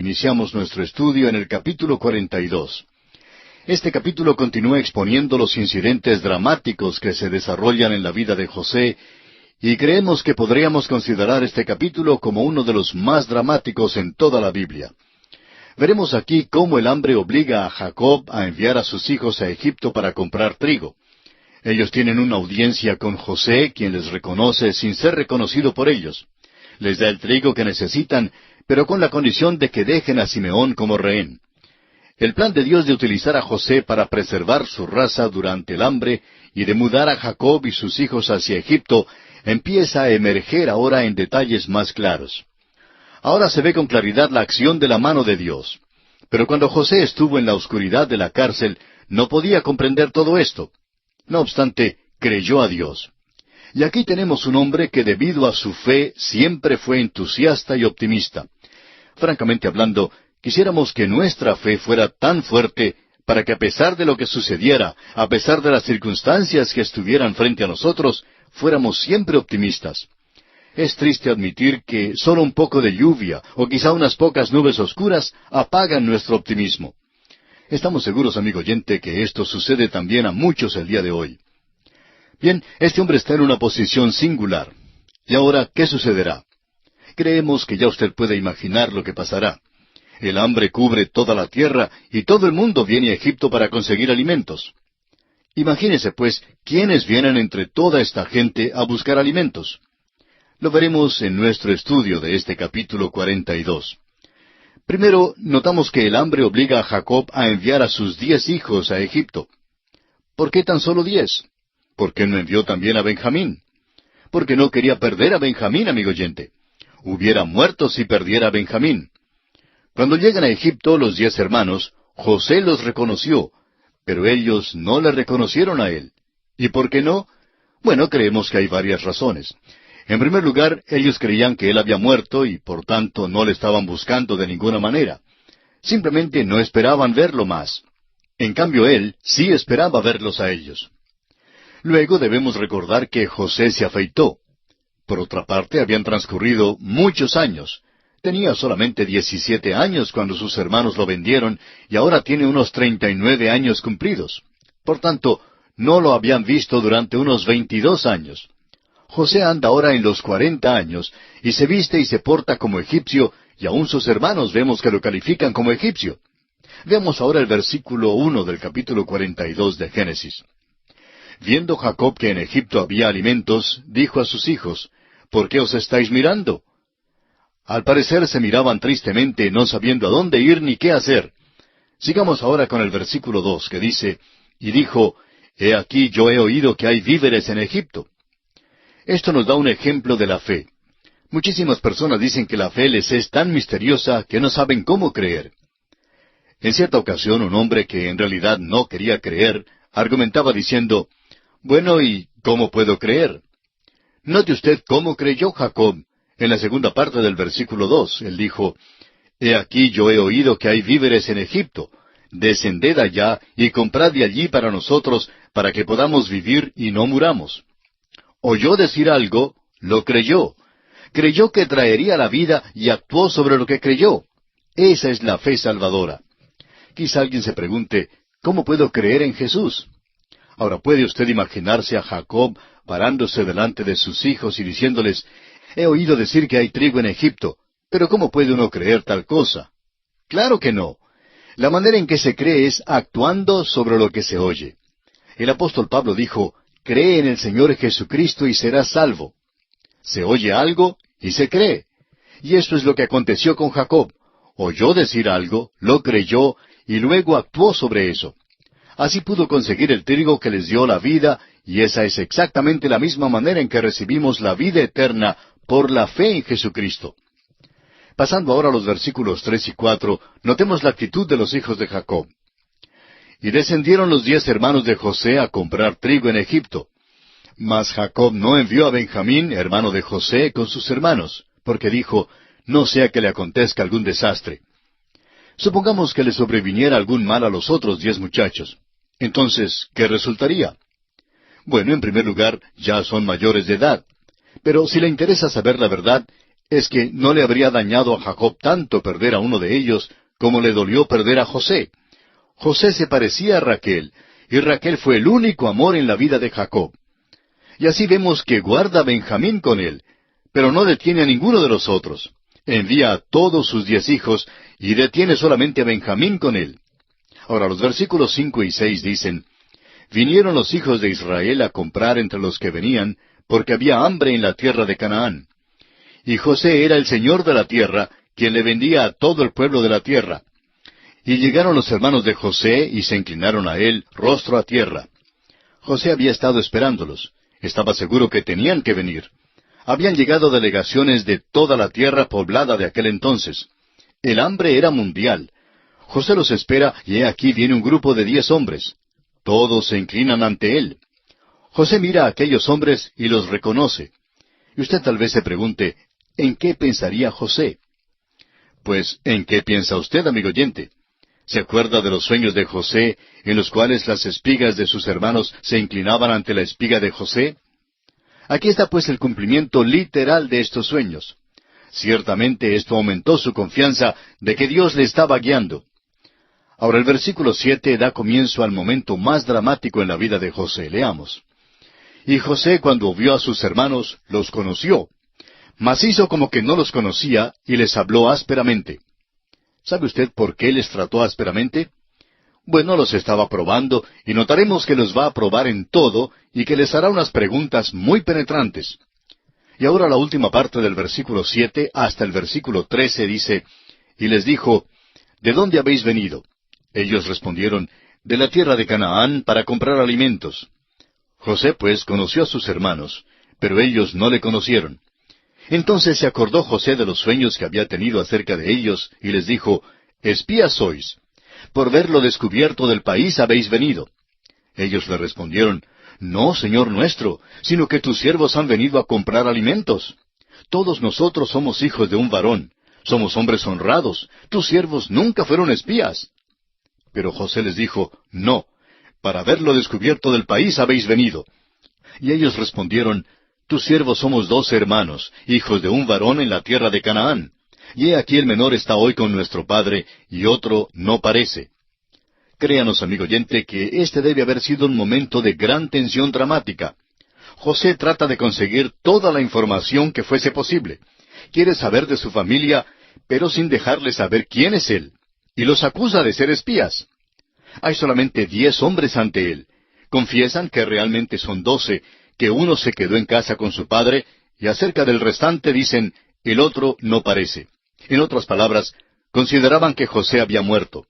Iniciamos nuestro estudio en el capítulo 42. Este capítulo continúa exponiendo los incidentes dramáticos que se desarrollan en la vida de José, y creemos que podríamos considerar este capítulo como uno de los más dramáticos en toda la Biblia. Veremos aquí cómo el hambre obliga a Jacob a enviar a sus hijos a Egipto para comprar trigo. Ellos tienen una audiencia con José, quien les reconoce sin ser reconocido por ellos. Les da el trigo que necesitan, pero con la condición de que dejen a Simeón como rehén. El plan de Dios de utilizar a José para preservar su raza durante el hambre y de mudar a Jacob y sus hijos hacia Egipto empieza a emerger ahora en detalles más claros. Ahora se ve con claridad la acción de la mano de Dios. Pero cuando José estuvo en la oscuridad de la cárcel, no podía comprender todo esto. No obstante, creyó a Dios. Y aquí tenemos un hombre que debido a su fe siempre fue entusiasta y optimista. Francamente hablando, quisiéramos que nuestra fe fuera tan fuerte para que a pesar de lo que sucediera, a pesar de las circunstancias que estuvieran frente a nosotros, fuéramos siempre optimistas. Es triste admitir que solo un poco de lluvia o quizá unas pocas nubes oscuras apagan nuestro optimismo. Estamos seguros, amigo oyente, que esto sucede también a muchos el día de hoy. Bien, este hombre está en una posición singular. ¿Y ahora qué sucederá? Creemos que ya usted puede imaginar lo que pasará. El hambre cubre toda la tierra y todo el mundo viene a Egipto para conseguir alimentos. Imagínese, pues, quiénes vienen entre toda esta gente a buscar alimentos. Lo veremos en nuestro estudio de este capítulo 42. Primero, notamos que el hambre obliga a Jacob a enviar a sus 10 hijos a Egipto. ¿Por qué tan solo 10? ¿Por qué no envió también a Benjamín? Porque no quería perder a Benjamín, amigo oyente. Hubiera muerto si perdiera a Benjamín. Cuando llegan a Egipto los 10 hermanos, José los reconoció, pero ellos no le reconocieron a él. ¿Y por qué no? Bueno, creemos que hay varias razones. En primer lugar, ellos creían que él había muerto y por tanto no le estaban buscando de ninguna manera. Simplemente no esperaban verlo más. En cambio, él sí esperaba verlos a ellos. Luego debemos recordar que José se afeitó. Por otra parte, habían transcurrido muchos años. Tenía solamente 17 años cuando sus hermanos lo vendieron y ahora tiene unos 39 años cumplidos. Por tanto, no lo habían visto durante unos 22 años. José anda ahora en los 40 años y se viste y se porta como egipcio, y aun sus hermanos vemos que lo califican como egipcio. Veamos ahora el versículo 1 del capítulo 42 de Génesis. Viendo Jacob que en Egipto había alimentos, dijo a sus hijos, ¿por qué os estáis mirando? Al parecer se miraban tristemente, no sabiendo a dónde ir ni qué hacer. Sigamos ahora con el versículo 2, que dice, y dijo, He aquí yo he oído que hay víveres en Egipto. Esto nos da un ejemplo de la fe. Muchísimas personas dicen que la fe les es tan misteriosa que no saben cómo creer. En cierta ocasión, un hombre que en realidad no quería creer, argumentaba diciendo, bueno, ¿y cómo puedo creer? Note usted cómo creyó Jacob. En la segunda parte del versículo 2, él dijo, He aquí yo he oído que hay víveres en Egipto. Descended allá y comprad de allí para nosotros, para que podamos vivir y no muramos. Oyó decir algo, lo creyó. Creyó que traería la vida y actuó sobre lo que creyó. Esa es la fe salvadora. Quizá alguien se pregunte, ¿cómo puedo creer en Jesús? Ahora, ¿puede usted imaginarse a Jacob parándose delante de sus hijos y diciéndoles, He oído decir que hay trigo en Egipto, pero ¿cómo puede uno creer tal cosa? Claro que no. La manera en que se cree es actuando sobre lo que se oye. El apóstol Pablo dijo, cree en el Señor Jesucristo y serás salvo. Se oye algo y se cree. Y esto es lo que aconteció con Jacob. Oyó decir algo, lo creyó y luego actuó sobre eso. Así pudo conseguir el trigo que les dio la vida, y esa es exactamente la misma manera en que recibimos la vida eterna por la fe en Jesucristo. Pasando ahora a los versículos 3 y 4, notemos la actitud de los hijos de Jacob. Y descendieron los 10 hermanos de José a comprar trigo en Egipto. Mas Jacob no envió a Benjamín, hermano de José, con sus hermanos, porque dijo, no sea que le acontezca algún desastre. Supongamos que le sobreviniera algún mal a los otros 10 muchachos. Entonces, ¿qué resultaría? Bueno, en primer lugar, ya son mayores de edad. Pero si le interesa saber la verdad, es que no le habría dañado a Jacob tanto perder a uno de ellos como le dolió perder a José. José se parecía a Raquel, y Raquel fue el único amor en la vida de Jacob. Y así vemos que guarda a Benjamín con él, pero no detiene a ninguno de los otros. Envía a todos sus 10 hijos y detiene solamente a Benjamín con él. Ahora los versículos 5 y 6 dicen, Vinieron los hijos de Israel a comprar entre los que venían, porque había hambre en la tierra de Canaán. Y José era el señor de la tierra, quien le vendía a todo el pueblo de la tierra. Y llegaron los hermanos de José y se inclinaron a él, rostro a tierra. José había estado esperándolos. Estaba seguro que tenían que venir. Habían llegado delegaciones de toda la tierra poblada de aquel entonces. El hambre era mundial. José los espera y he aquí viene un grupo de 10 hombres. Todos se inclinan ante él. José mira a aquellos hombres y los reconoce. Y usted tal vez se pregunte, ¿en qué pensaría José? Pues, ¿en qué piensa usted, amigo oyente? ¿Se acuerda de los sueños de José, en los cuales las espigas de sus hermanos se inclinaban ante la espiga de José? Aquí está pues el cumplimiento literal de estos sueños. Ciertamente esto aumentó su confianza de que Dios le estaba guiando. Ahora el versículo 7 da comienzo al momento más dramático en la vida de José. Leamos. Y José, cuando vio a sus hermanos, los conoció, mas hizo como que no los conocía y les habló ásperamente. ¿Sabe usted por qué les trató ásperamente? Bueno, los estaba probando, y notaremos que los va a probar en todo, y que les hará unas preguntas muy penetrantes. Y ahora la última parte del versículo 7 hasta el versículo 13 dice, Y les dijo, ¿de dónde habéis venido? Ellos respondieron, de la tierra de Canaán, para comprar alimentos. José, pues, conoció a sus hermanos, pero ellos no le conocieron. Entonces se acordó José de los sueños que había tenido acerca de ellos, y les dijo, Espías sois. Por ver lo descubierto del país habéis venido. Ellos le respondieron, No, Señor nuestro, sino que tus siervos han venido a comprar alimentos. Todos nosotros somos hijos de un varón, somos hombres honrados, tus siervos nunca fueron espías. Pero José les dijo, No, para ver lo descubierto del país habéis venido. Y ellos respondieron, Tus siervos somos 12 hermanos, hijos de un varón en la tierra de Canaán. Y he aquí el menor está hoy con nuestro padre, y otro no parece. Créanos, amigo oyente, que este debe haber sido un momento de gran tensión dramática. José trata de conseguir toda la información que fuese posible. Quiere saber de su familia, pero sin dejarle saber quién es él. Y los acusa de ser espías. Hay solamente 10 hombres ante él. Confiesan que realmente son 12, que uno se quedó en casa con su padre, y acerca del restante dicen, el otro no parece. En otras palabras, consideraban que José había muerto.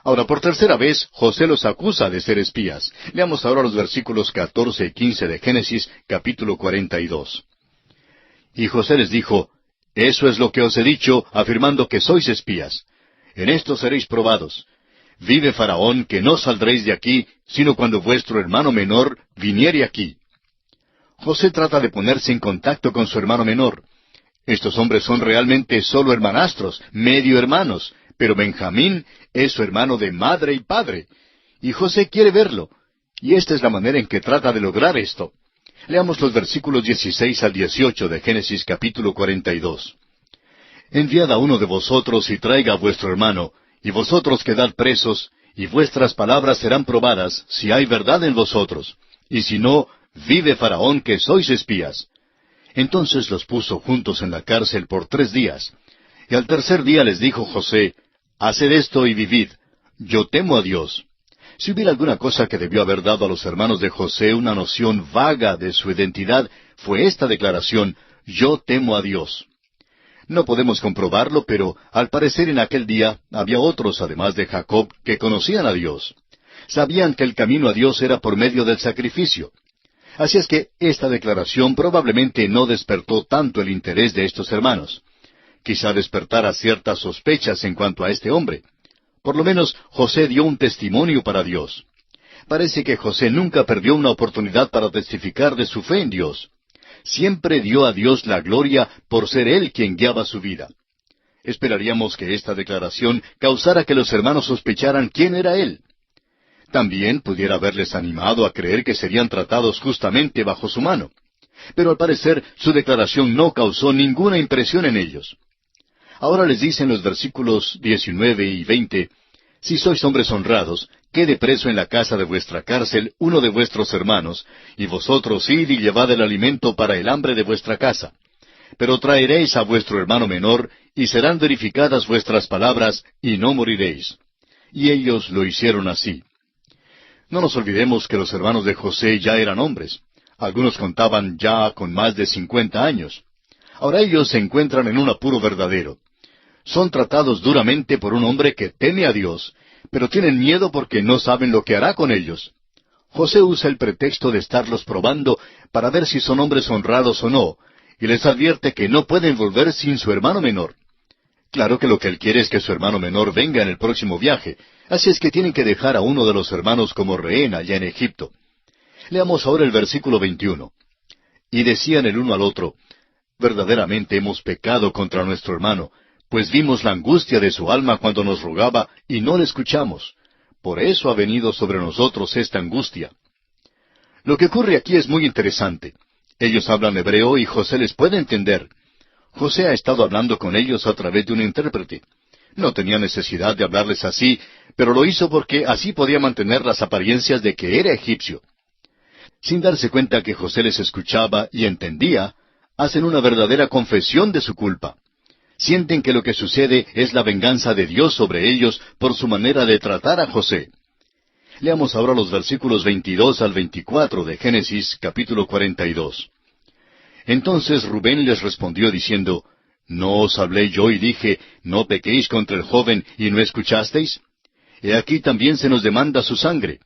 Ahora, por tercera vez, José los acusa de ser espías. Leamos ahora los versículos 14 y 15 de Génesis, capítulo 42. Y José les dijo, Eso es lo que os he dicho, afirmando que sois espías. En esto seréis probados. Vive Faraón, que no saldréis de aquí, sino cuando vuestro hermano menor viniere aquí. José trata de ponerse en contacto con su hermano menor. Estos hombres son realmente solo hermanastros, medio hermanos, pero Benjamín es su hermano de madre y padre. Y José quiere verlo. Y esta es la manera en que trata de lograr esto. Leamos los versículos 16 al 18 de Génesis capítulo 42. Enviad a uno de vosotros y traiga a vuestro hermano, y vosotros quedad presos, y vuestras palabras serán probadas, si hay verdad en vosotros. Y si no, vive Faraón que sois espías. Entonces los puso juntos en la cárcel por 3 días. Y al tercer día les dijo José, Haced esto y vivid. Yo temo a Dios. Si hubiera alguna cosa que debió haber dado a los hermanos de José una noción vaga de su identidad, fue esta declaración, Yo temo a Dios. No podemos comprobarlo, pero al parecer en aquel día había otros, además de Jacob, que conocían a Dios. Sabían que el camino a Dios era por medio del sacrificio. Así es que esta declaración probablemente no despertó tanto el interés de estos hermanos. Quizá despertara ciertas sospechas en cuanto a este hombre. Por lo menos José dio un testimonio para Dios. Parece que José nunca perdió una oportunidad para testificar de su fe en Dios. Siempre dio a Dios la gloria por ser Él quien guiaba su vida. Esperaríamos que esta declaración causara que los hermanos sospecharan quién era Él. También pudiera haberles animado a creer que serían tratados justamente bajo su mano. Pero al parecer su declaración no causó ninguna impresión en ellos. Ahora les dice en los versículos 19 y 20, si sois hombres honrados, quede preso en la casa de vuestra cárcel uno de vuestros hermanos, y vosotros id y llevad el alimento para el hambre de vuestra casa. Pero traeréis a vuestro hermano menor, y serán verificadas vuestras palabras, y no moriréis. Y ellos lo hicieron así. No nos olvidemos que los hermanos de José ya eran hombres. Algunos contaban ya con más de 50 años. Ahora ellos se encuentran en un apuro verdadero. Son tratados duramente por un hombre que teme a Dios, pero tienen miedo porque no saben lo que hará con ellos. José usa el pretexto de estarlos probando para ver si son hombres honrados o no, y les advierte que no pueden volver sin su hermano menor. Claro que lo que él quiere es que su hermano menor venga en el próximo viaje, así es que tienen que dejar a uno de los hermanos como rehén allá en Egipto. Leamos ahora el versículo 21. Y decían el uno al otro, verdaderamente hemos pecado contra nuestro hermano, pues vimos la angustia de su alma cuando nos rogaba y no le escuchamos. Por eso ha venido sobre nosotros esta angustia. Lo que ocurre aquí es muy interesante. Ellos hablan hebreo y José les puede entender. José ha estado hablando con ellos a través de un intérprete. No tenía necesidad de hablarles así, pero lo hizo porque así podía mantener las apariencias de que era egipcio. Sin darse cuenta que José les escuchaba y entendía, hacen una verdadera confesión de su culpa. Sienten que lo que sucede es la venganza de Dios sobre ellos por su manera de tratar a José. Leamos ahora los versículos 22 al 24 de Génesis capítulo 42. Entonces Rubén les respondió diciendo, ¿no os hablé yo y dije, no pequéis contra el joven y no escuchasteis? He aquí también se nos demanda su sangre.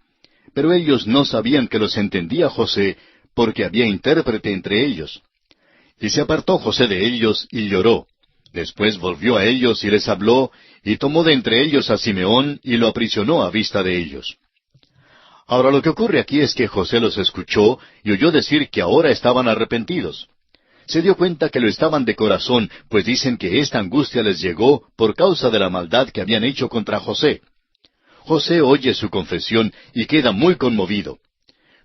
Pero ellos no sabían que los entendía José, porque había intérprete entre ellos. Y se apartó José de ellos y lloró. Después volvió a ellos y les habló, y tomó de entre ellos a Simeón y lo aprisionó a vista de ellos. Ahora lo que ocurre aquí es que José los escuchó y oyó decir que ahora estaban arrepentidos. Se dio cuenta que lo estaban de corazón, pues dicen que esta angustia les llegó por causa de la maldad que habían hecho contra José. José oye su confesión y queda muy conmovido.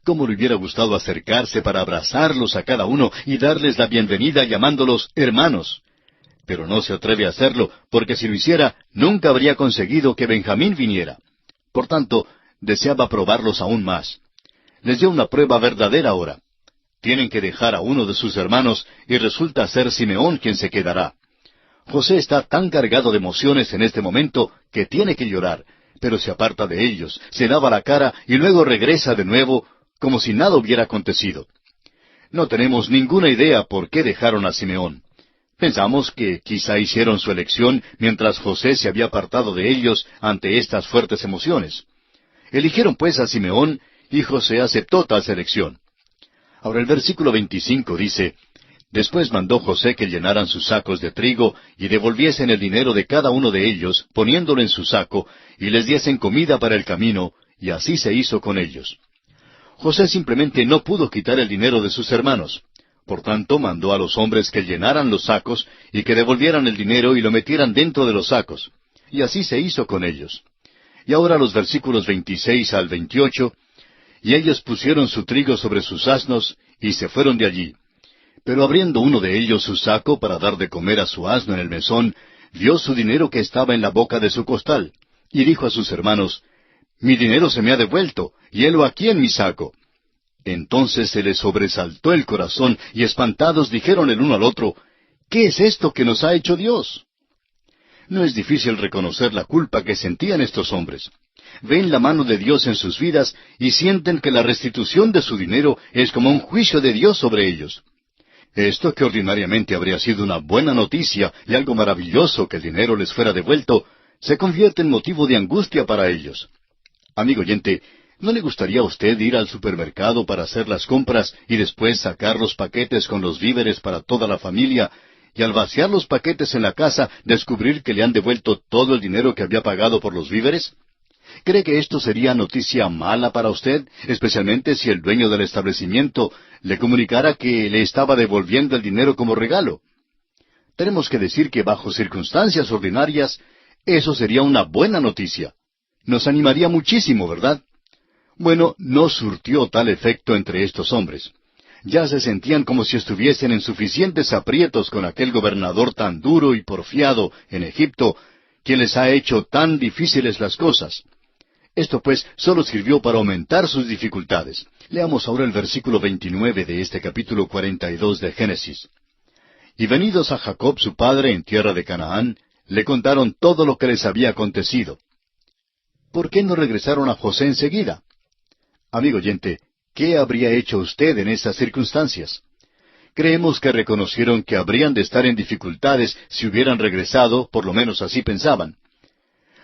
¿Cómo le hubiera gustado acercarse para abrazarlos a cada uno y darles la bienvenida llamándolos hermanos? Pero no se atreve a hacerlo, porque si lo hiciera, nunca habría conseguido que Benjamín viniera. Por tanto, deseaba probarlos aún más. Les dio una prueba verdadera ahora. Tienen que dejar a uno de sus hermanos y resulta ser Simeón quien se quedará. José está tan cargado de emociones en este momento que tiene que llorar, pero se aparta de ellos, se lava la cara y luego regresa de nuevo como si nada hubiera acontecido. No tenemos ninguna idea por qué dejaron a Simeón. Pensamos que quizá hicieron su elección mientras José se había apartado de ellos ante estas fuertes emociones. Eligieron pues a Simeón y José aceptó tal selección. Ahora el versículo 25 dice, Después mandó José que llenaran sus sacos de trigo y devolviesen el dinero de cada uno de ellos, poniéndolo en su saco, y les diesen comida para el camino, y así se hizo con ellos. José simplemente no pudo quitar el dinero de sus hermanos. Por tanto, mandó a los hombres que llenaran los sacos y que devolvieran el dinero y lo metieran dentro de los sacos. Y así se hizo con ellos. Y ahora los versículos 26 al 28, Y ellos pusieron su trigo sobre sus asnos y se fueron de allí. Pero abriendo uno de ellos su saco para dar de comer a su asno en el mesón, vio su dinero que estaba en la boca de su costal, y dijo a sus hermanos, Mi dinero se me ha devuelto, y helo aquí en mi saco. Entonces se les sobresaltó el corazón, y espantados dijeron el uno al otro, ¿Qué es esto que nos ha hecho Dios? No es difícil reconocer la culpa que sentían estos hombres. Ven la mano de Dios en sus vidas y sienten que la restitución de su dinero es como un juicio de Dios sobre ellos. Esto, que ordinariamente habría sido una buena noticia y algo maravilloso que el dinero les fuera devuelto, se convierte en motivo de angustia para ellos. Amigo oyente, ¿no le gustaría a usted ir al supermercado para hacer las compras y después sacar los paquetes con los víveres para toda la familia, y al vaciar los paquetes en la casa descubrir que le han devuelto todo el dinero que había pagado por los víveres? ¿Cree que esto sería noticia mala para usted, especialmente si el dueño del establecimiento le comunicara que le estaba devolviendo el dinero como regalo? Tenemos que decir que bajo circunstancias ordinarias, eso sería una buena noticia. Nos animaría muchísimo, ¿verdad? Bueno, no surtió tal efecto entre estos hombres. Ya se sentían como si estuviesen en suficientes aprietos con aquel gobernador tan duro y porfiado en Egipto, quien les ha hecho tan difíciles las cosas. Esto pues solo sirvió para aumentar sus dificultades. Leamos ahora el versículo 29 de este capítulo 42 de Génesis. Y venidos a Jacob su padre en tierra de Canaán, le contaron todo lo que les había acontecido. ¿Por qué no regresaron a José enseguida? Amigo oyente, ¿qué habría hecho usted en esas circunstancias? Creemos que reconocieron que habrían de estar en dificultades si hubieran regresado, por lo menos así pensaban.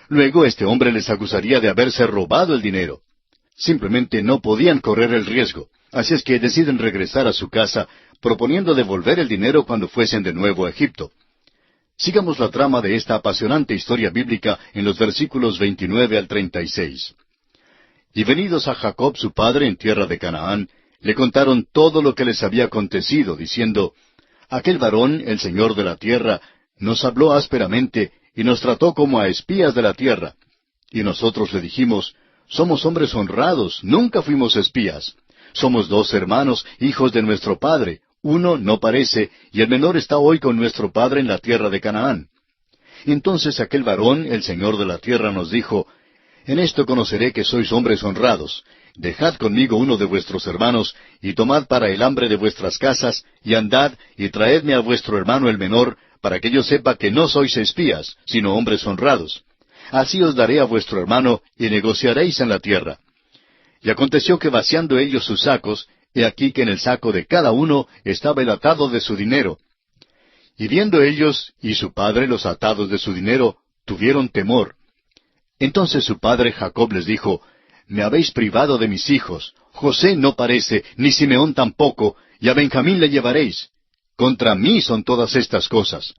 Luego este hombre les acusaría de haberse robado el dinero. Simplemente no podían correr el riesgo, así es que deciden regresar a su casa, proponiendo devolver el dinero cuando fuesen de nuevo a Egipto. Sigamos la trama de esta apasionante historia bíblica en los versículos 29 al 36. Y venidos a Jacob su padre en tierra de Canaán, le contaron todo lo que les había acontecido, diciendo, aquel varón, el señor de la tierra, nos habló ásperamente y nos trató como a espías de la tierra. Y nosotros le dijimos, somos hombres honrados, nunca fuimos espías. Somos 2 hermanos, hijos de nuestro padre. Uno no parece, y el menor está hoy con nuestro padre en la tierra de Canaán. Entonces aquel varón, el señor de la tierra, nos dijo, en esto conoceré que sois hombres honrados. Dejad conmigo uno de vuestros hermanos, y tomad para el hambre de vuestras casas, y andad, y traedme a vuestro hermano el menor, para que yo sepa que no sois espías, sino hombres honrados. Así os daré a vuestro hermano, y negociaréis en la tierra. Y aconteció que vaciando ellos sus sacos, he aquí que en el saco de cada uno estaba el atado de su dinero. Y viendo ellos y su padre los atados de su dinero, tuvieron temor. Entonces su padre Jacob les dijo, me habéis privado de mis hijos. José no parece, ni Simeón tampoco, y a Benjamín le llevaréis. Contra mí son todas estas cosas.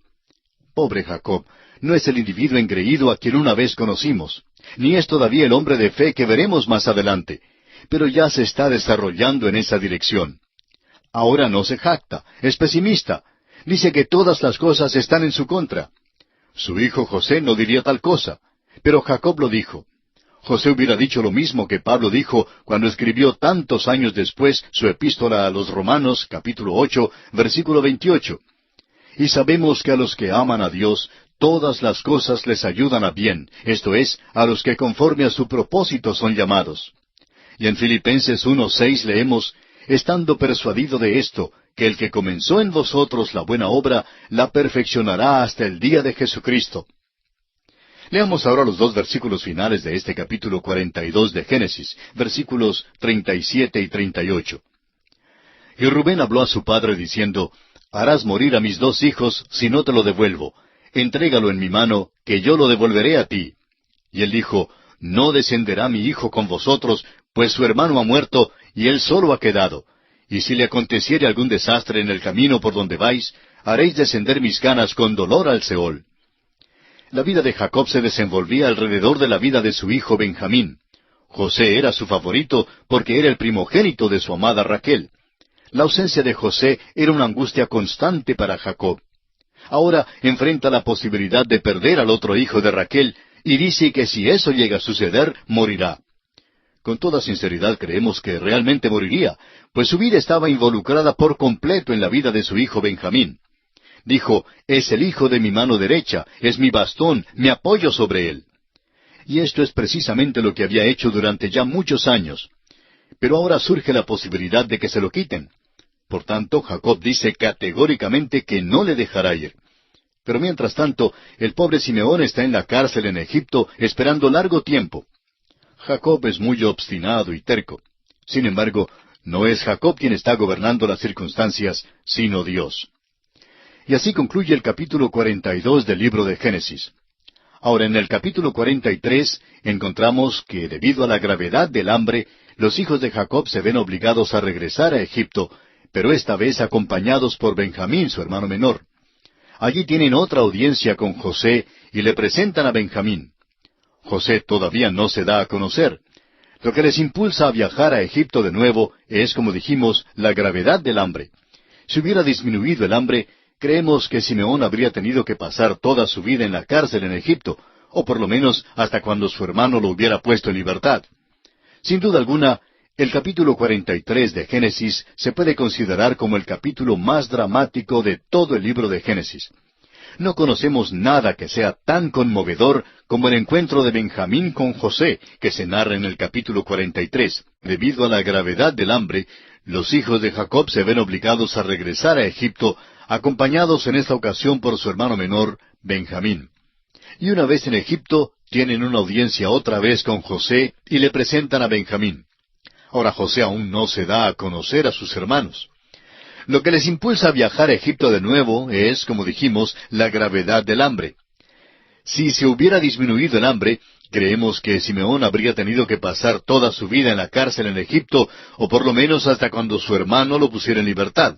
Pobre Jacob, no es el individuo engreído a quien una vez conocimos, ni es todavía el hombre de fe que veremos más adelante, pero ya se está desarrollando en esa dirección. Ahora no se jacta, es pesimista, dice que todas las cosas están en su contra. Su hijo José no diría tal cosa, pero Jacob lo dijo. José hubiera dicho lo mismo que Pablo dijo cuando escribió tantos años después su epístola a los Romanos, capítulo 8, versículo 28. Y sabemos que a los que aman a Dios, todas las cosas les ayudan a bien, esto es, a los que conforme a su propósito son llamados. Y en Filipenses 1:6 leemos, estando persuadido de esto, que el que comenzó en vosotros la buena obra, la perfeccionará hasta el día de Jesucristo. Leamos ahora los 2 versículos finales de este capítulo 42 de Génesis, versículos 37 y 38. Y Rubén habló a su padre diciendo, harás morir a mis 2 hijos si no te lo devuelvo. Entrégalo en mi mano, que yo lo devolveré a ti. Y él dijo, no descenderá mi hijo con vosotros, pues su hermano ha muerto, y él solo ha quedado. Y si le aconteciere algún desastre en el camino por donde vais, haréis descender mis canas con dolor al Seol. La vida de Jacob se desenvolvía alrededor de la vida de su hijo Benjamín. José era su favorito porque era el primogénito de su amada Raquel. La ausencia de José era una angustia constante para Jacob. Ahora enfrenta la posibilidad de perder al otro hijo de Raquel y dice que si eso llega a suceder, morirá. Con toda sinceridad creemos que realmente moriría, pues su vida estaba involucrada por completo en la vida de su hijo Benjamín. Dijo, es el hijo de mi mano derecha, es mi bastón, me apoyo sobre él. Y esto es precisamente lo que había hecho durante ya muchos años. Pero ahora surge la posibilidad de que se lo quiten. Por tanto, Jacob dice categóricamente que no le dejará ir. Pero mientras tanto, el pobre Simeón está en la cárcel en Egipto esperando largo tiempo. Jacob es muy obstinado y terco. Sin embargo, no es Jacob quien está gobernando las circunstancias, sino Dios. Y así concluye el capítulo 42 del libro de Génesis. Ahora, en el capítulo 43 encontramos que debido a la gravedad del hambre, los hijos de Jacob se ven obligados a regresar a Egipto, pero esta vez acompañados por Benjamín, su hermano menor. Allí tienen otra audiencia con José y le presentan a Benjamín. José todavía no se da a conocer. Lo que les impulsa a viajar a Egipto de nuevo es, como dijimos, la gravedad del hambre. Si hubiera disminuido el hambre, creemos que Simeón habría tenido que pasar toda su vida en la cárcel en Egipto, o por lo menos hasta cuando su hermano lo hubiera puesto en libertad. Sin duda alguna, El capítulo 43 de Génesis se puede considerar como el capítulo más dramático de todo el libro de Génesis. No conocemos nada que sea tan conmovedor como el encuentro de Benjamín con José, que se narra en el capítulo 43. Debido a la gravedad del hambre, los hijos de Jacob se ven obligados a regresar a Egipto, acompañados en esta ocasión por su hermano menor, Benjamín. Y una vez en Egipto, tienen una audiencia otra vez con José y le presentan a Benjamín. Ahora José aún no se da a conocer a sus hermanos. Lo que les impulsa a viajar a Egipto de nuevo es, como dijimos, la gravedad del hambre. Si se hubiera disminuido el hambre, creemos que Simeón habría tenido que pasar toda su vida en la cárcel en Egipto, o por lo menos hasta cuando su hermano lo pusiera en libertad.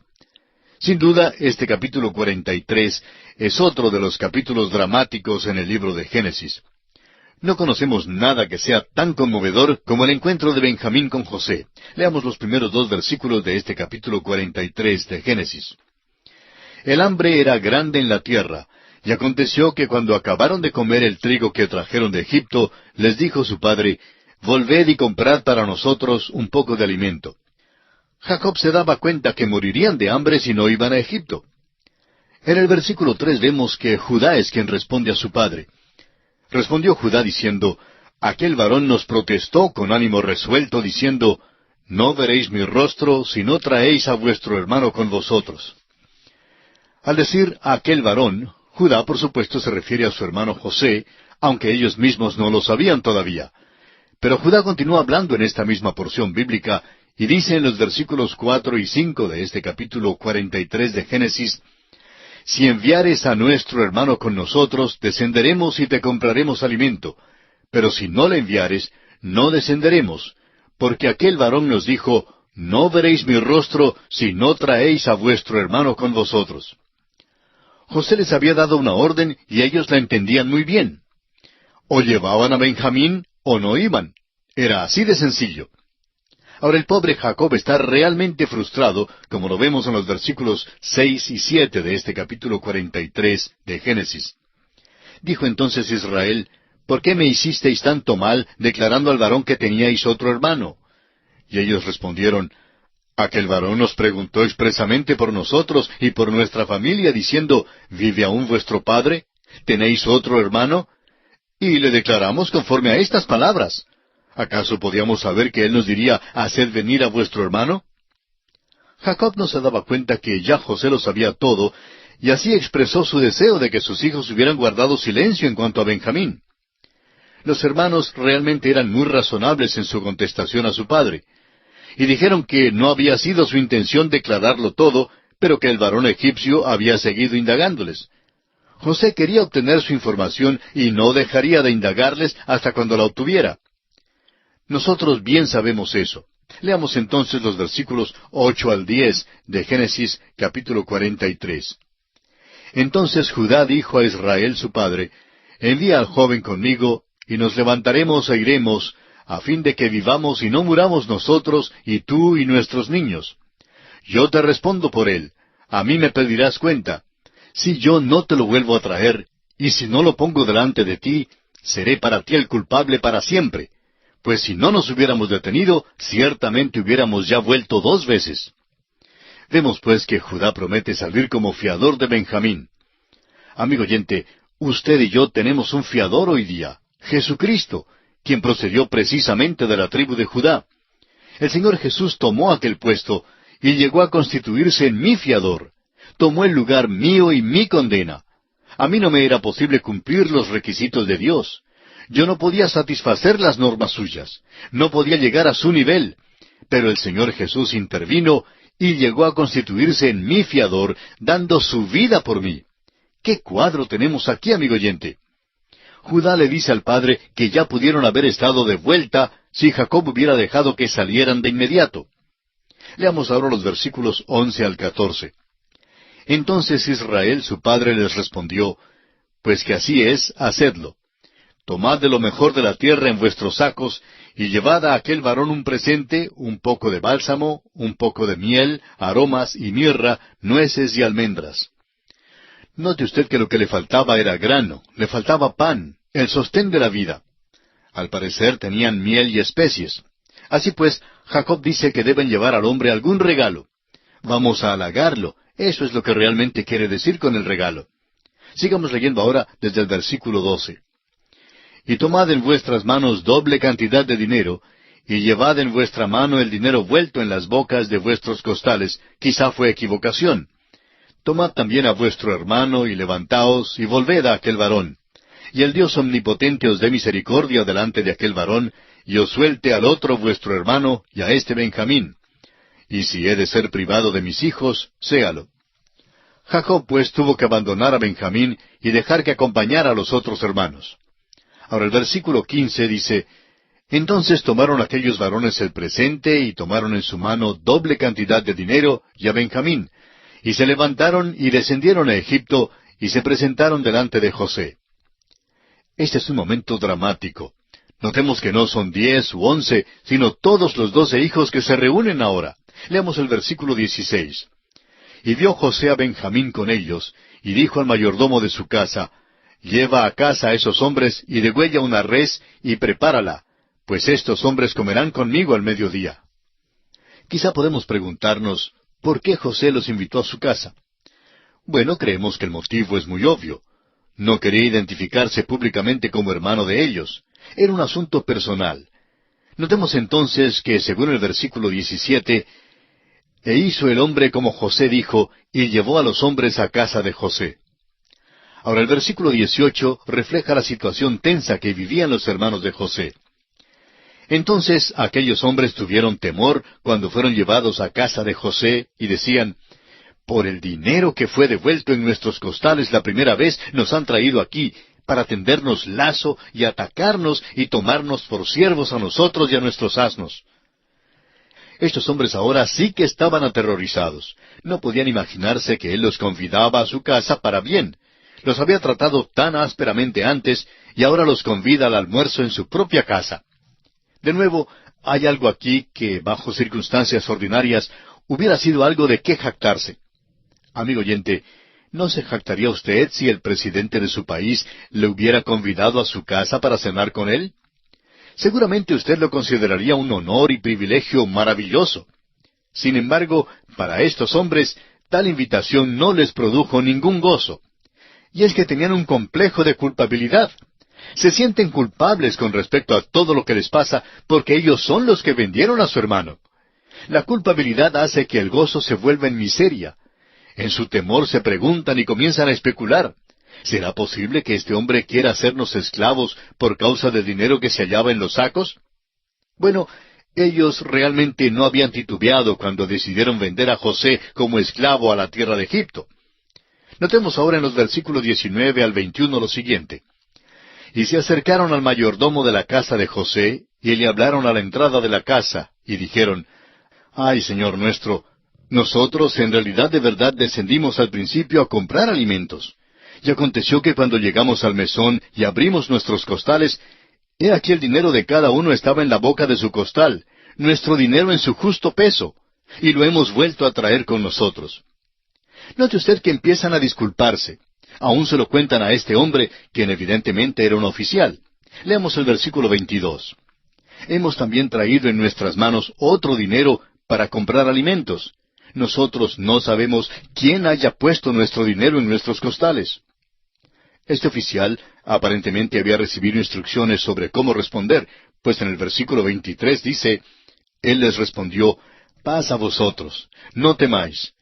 Sin duda, este capítulo 43 es otro de los capítulos dramáticos en el libro de Génesis. No conocemos nada que sea tan conmovedor como el encuentro de Benjamín con José. Leamos los primeros 2 versículos de este capítulo 43 de Génesis. El hambre era grande en la tierra, y aconteció que cuando acabaron de comer el trigo que trajeron de Egipto, les dijo su padre, «Volved y comprad para nosotros un poco de alimento». Jacob se daba cuenta que morirían de hambre si no iban a Egipto. En el versículo 3 vemos que Judá es quien responde a su padre. Respondió Judá diciendo, «Aquel varón nos protestó con ánimo resuelto, diciendo, No veréis mi rostro si no traéis a vuestro hermano con vosotros». Al decir aquel varón, Judá por supuesto se refiere a su hermano José, aunque ellos mismos no lo sabían todavía. Pero Judá continúa hablando en esta misma porción bíblica, y dice en los versículos 4 y 5 de este capítulo 43 de Génesis, «Si enviares a nuestro hermano con nosotros, descenderemos y te compraremos alimento. Pero si no le enviares, no descenderemos, porque aquel varón nos dijo, No veréis mi rostro si no traéis a vuestro hermano con vosotros». José les había dado una orden y ellos la entendían muy bien. O llevaban a Benjamín o no iban. Era así de sencillo. Ahora el pobre Jacob está realmente frustrado, como lo vemos en los versículos 6 y 7 de este capítulo 43 de Génesis. Dijo entonces Israel, ¿por qué me hicisteis tanto mal, declarando al varón que teníais otro hermano? Y ellos respondieron, Aquel varón nos preguntó expresamente por nosotros y por nuestra familia, diciendo, ¿vive aún vuestro padre? ¿Tenéis otro hermano? Y le declaramos conforme a estas palabras. ¿Acaso podíamos saber que él nos diría, haced venir a vuestro hermano? Jacob no se daba cuenta que ya José lo sabía todo, y así expresó su deseo de que sus hijos hubieran guardado silencio en cuanto a Benjamín. Los hermanos realmente eran muy razonables en su contestación a su padre, y dijeron que no había sido su intención declararlo todo, pero que el varón egipcio había seguido indagándoles. José quería obtener su información y no dejaría de indagarles hasta cuando la obtuviera. Nosotros bien sabemos eso. Leamos entonces los versículos 8 al 10 de Génesis capítulo 43. Entonces Judá dijo a Israel su padre, Envía al joven conmigo, y nos levantaremos e iremos, a fin de que vivamos y no muramos nosotros, y tú y nuestros niños. Yo te respondo por él, a mí me pedirás cuenta. Si yo no te lo vuelvo a traer, y si no lo pongo delante de ti, seré para ti el culpable para siempre. Pues si no nos hubiéramos detenido, ciertamente hubiéramos ya vuelto 2 veces. Vemos pues que Judá promete salir como fiador de Benjamín. Amigo oyente, usted y yo tenemos un fiador hoy día, Jesucristo, quien procedió precisamente de la tribu de Judá. El Señor Jesús tomó aquel puesto y llegó a constituirse en mi fiador. Tomó el lugar mío y mi condena. A mí no me era posible cumplir los requisitos de Dios. Yo no podía satisfacer las normas suyas. No podía llegar a su nivel. Pero el Señor Jesús intervino y llegó a constituirse en mi fiador, dando su vida por mí. ¿Qué cuadro tenemos aquí, amigo oyente? Judá le dice al padre que ya pudieron haber estado de vuelta si Jacob hubiera dejado que salieran de inmediato. Leamos ahora los versículos 11 al 14. Entonces Israel, su padre, les respondió, Pues que así es, hacedlo. Tomad de lo mejor de la tierra en vuestros sacos, y llevad a aquel varón un presente, un poco de bálsamo, un poco de miel, aromas y mirra, nueces y almendras. Note usted que lo que le faltaba era grano, le faltaba pan, el sostén de la vida. Al parecer tenían miel y especies. Así pues, Jacob dice que deben llevar al hombre algún regalo. Vamos a halagarlo. Eso es lo que realmente quiere decir con el regalo. Sigamos leyendo ahora desde el versículo 12. Y tomad en vuestras manos doble cantidad de dinero, y llevad en vuestra mano el dinero vuelto en las bocas de vuestros costales. Quizá fue equivocación. Tomad también a vuestro hermano, y levantaos, y volved a aquel varón. Y el Dios omnipotente os dé misericordia delante de aquel varón, y os suelte al otro vuestro hermano, y a este Benjamín. Y si he de ser privado de mis hijos, séalo. Jacob pues tuvo que abandonar a Benjamín y dejar que acompañara a los otros hermanos. Ahora el versículo 15 dice, Entonces tomaron aquellos varones el presente, y tomaron en su mano doble cantidad de dinero, y a Benjamín, y se levantaron y descendieron a Egipto, y se presentaron delante de José. Este es un momento dramático. Notemos que no son 10 u 11, sino todos los 12 hijos que se reúnen ahora. Leamos el versículo 16. Y vio José a Benjamín con ellos, y dijo al mayordomo de su casa, Lleva a casa a esos hombres, y degüella una res, y prepárala, pues estos hombres comerán conmigo al mediodía. Quizá podemos preguntarnos, ¿por qué José los invitó a su casa? Bueno, creemos que el motivo es muy obvio. No quería identificarse públicamente como hermano de ellos. Era un asunto personal. Notemos entonces que, según el versículo 17, E hizo el hombre como José dijo, y llevó a los hombres a casa de José. Ahora el versículo 18 refleja la situación tensa que vivían los hermanos de José. Entonces aquellos hombres tuvieron temor cuando fueron llevados a casa de José, y decían, Por el dinero que fue devuelto en nuestros costales la primera vez, nos han traído aquí, para tendernos lazo y atacarnos y tomarnos por siervos a nosotros y a nuestros asnos. Estos hombres ahora sí que estaban aterrorizados. No podían imaginarse que él los convidaba a su casa para bien. Los había tratado tan ásperamente antes, y ahora los convida al almuerzo en su propia casa. De nuevo, hay algo aquí que, bajo circunstancias ordinarias, hubiera sido algo de qué jactarse. Amigo oyente, ¿no se jactaría usted si el presidente de su país le hubiera convidado a su casa para cenar con él? Seguramente usted lo consideraría un honor y privilegio maravilloso. Sin embargo, para estos hombres, tal invitación no les produjo ningún gozo. Y es que tenían un complejo de culpabilidad. Se sienten culpables con respecto a todo lo que les pasa porque ellos son los que vendieron a su hermano. La culpabilidad hace que el gozo se vuelva en miseria. En su temor se preguntan y comienzan a especular. ¿Será posible que este hombre quiera hacernos esclavos por causa del dinero que se hallaba en los sacos? Bueno, ellos realmente no habían titubeado cuando decidieron vender a José como esclavo a la tierra de Egipto. Notemos ahora en los versículos 19 al 21 lo siguiente. Y se acercaron al mayordomo de la casa de José, y le hablaron a la entrada de la casa, y dijeron, Ay, señor nuestro, nosotros en realidad de verdad descendimos al principio a comprar alimentos. Y aconteció que cuando llegamos al mesón y abrimos nuestros costales, he aquí el dinero de cada uno estaba en la boca de su costal, nuestro dinero en su justo peso, y lo hemos vuelto a traer con nosotros. Note usted que empiezan a disculparse. Aún se lo cuentan a este hombre, quien evidentemente era un oficial. Leamos el versículo 22. Hemos también traído en nuestras manos otro dinero para comprar alimentos. Nosotros no sabemos quién haya puesto nuestro dinero en nuestros costales. Este oficial aparentemente había recibido instrucciones sobre cómo responder, pues en el versículo 23 dice, Él les respondió, Paz a vosotros, no temáis.